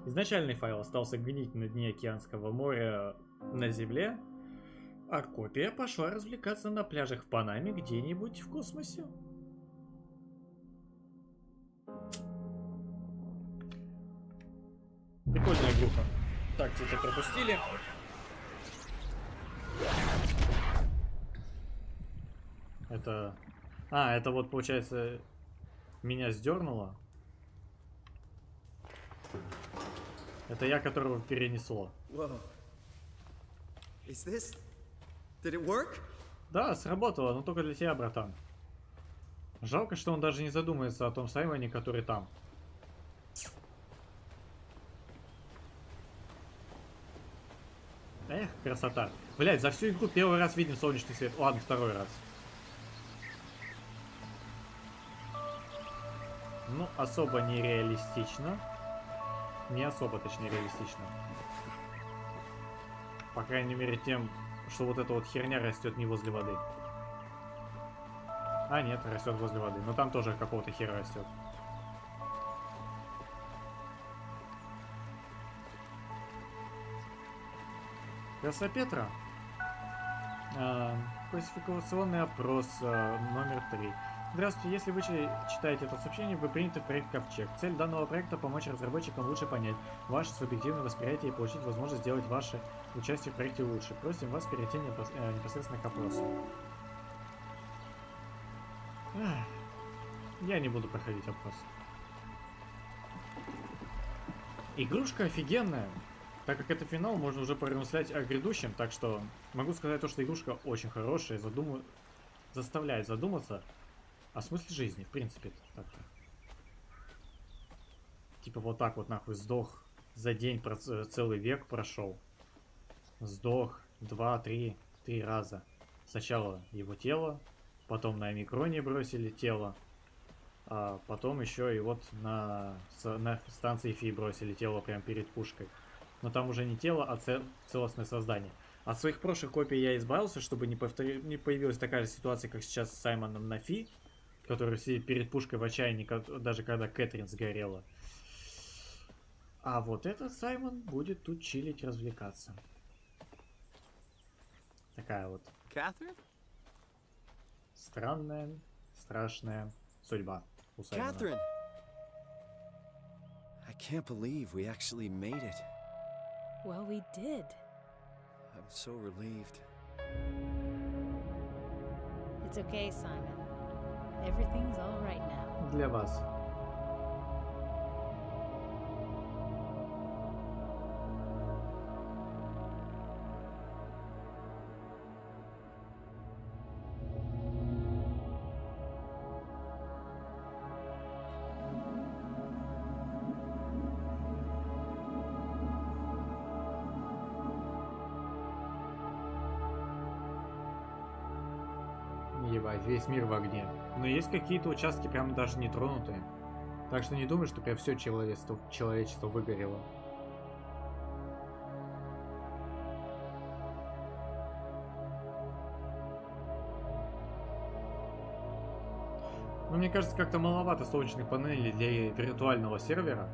Изначальный файл остался гнить на дне океанского моря на земле, а копия пошла развлекаться на пляжах в Панаме где-нибудь в космосе. Прикольная группа. Так, что-то пропустили. Это... А, это вот, получается, меня сдернуло. Это я, которого перенесло. Да, сработало, но только для тебя, братан. Жалко, что он даже не задумается о том Саймоне, который там. Эх, красота. Блять, за всю игру первый раз видим солнечный свет. Ладно, второй раз. Ну, особо не реалистично. Не особо, точнее, реалистично. По крайней мере, тем, что вот эта вот херня растет не возле воды. А, нет, растет возле воды. Но там тоже какого-то хера растет. Красопетра. Классификационный опрос номер 3. Здравствуйте, если вы читаете это сообщение, вы приняты в проект Ковчег. Цель данного проекта — помочь разработчикам лучше понять ваше субъективное восприятие и получить возможность сделать ваше участие в проекте лучше. Просим вас перейти непосредственно к опросу. Я не буду проходить опрос. Игрушка офигенная. Так как это финал, можно уже поразмышлять о грядущем, так что могу сказать то, что игрушка очень хорошая, заставляет задуматься о смысле жизни, в принципе. Так-то. Типа вот так вот нахуй сдох, за день целый век прошел. Сдох 2-3 раза. Сначала его тело, потом на омикроне бросили тело, а потом еще и вот на станции Фи бросили тело прямо перед пушкой. Но там уже не тело, а целостное создание. От своих прошлых копий я избавился, чтобы не появилась такая же ситуация, как сейчас с Саймоном на Фи, который сидит перед пушкой в отчаянии, даже когда Кэтрин сгорела. А вот этот Саймон будет тут чилить, развлекаться. Такая вот странная, страшная судьба у Саймона. Catherine! I can't believe we actually made it. Well, we did. I'm so relieved. It's okay, Simon. Everything's all right now. Для вас. убивать, весь мир в огне. Но есть какие-то участки прям даже не тронутые. Так что не думаю, что прям все человечество выгорело. Но мне кажется, как-то маловато солнечных панелей для виртуального сервера.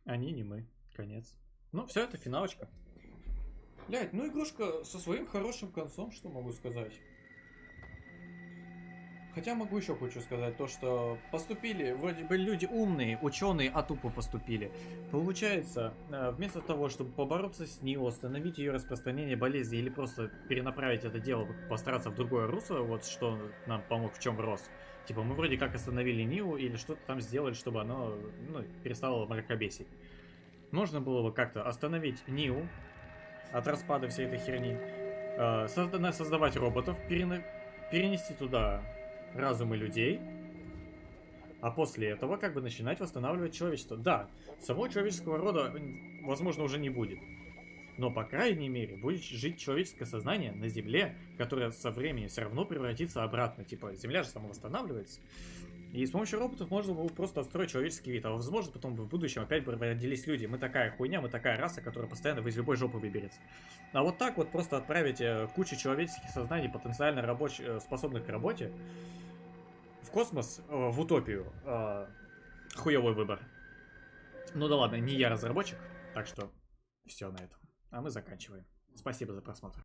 Они не мы. Конец. Ну, все, это финалочка. Блять, ну игрушка со своим хорошим концом, что могу сказать. Хотя могу еще кое-что сказать, то что поступили, вроде бы люди умные, ученые, а тупо поступили. Получается, вместо того, чтобы побороться с НИО, остановить ее распространение болезни или просто перенаправить это дело, постараться в другое русло, вот что нам помог, в чем рос. Типа мы вроде как остановили НИО или что-то там сделали, чтобы оно перестало мракобесить. Можно было бы как-то остановить НИО от распада всей этой херни, создавать роботов, перенести туда разумы людей, а после этого как бы начинать восстанавливать человечество. Да, самого человеческого рода, возможно, уже не будет. Но, по крайней мере, будет жить человеческое сознание на Земле, которое со временем все равно превратится обратно. Типа, Земля же самовосстанавливается. И с помощью роботов можно было просто отстроить человеческий вид. А возможно, потом в будущем опять бы родились люди. Мы такая хуйня, мы такая раса, которая постоянно из любой жопы выберется. А вот так вот просто отправить кучу человеческих сознаний, потенциально способных к работе, в космос, в утопию. Хуёвый выбор. Ну да ладно, не я разработчик, так что все на этом. А мы заканчиваем. Спасибо за просмотр.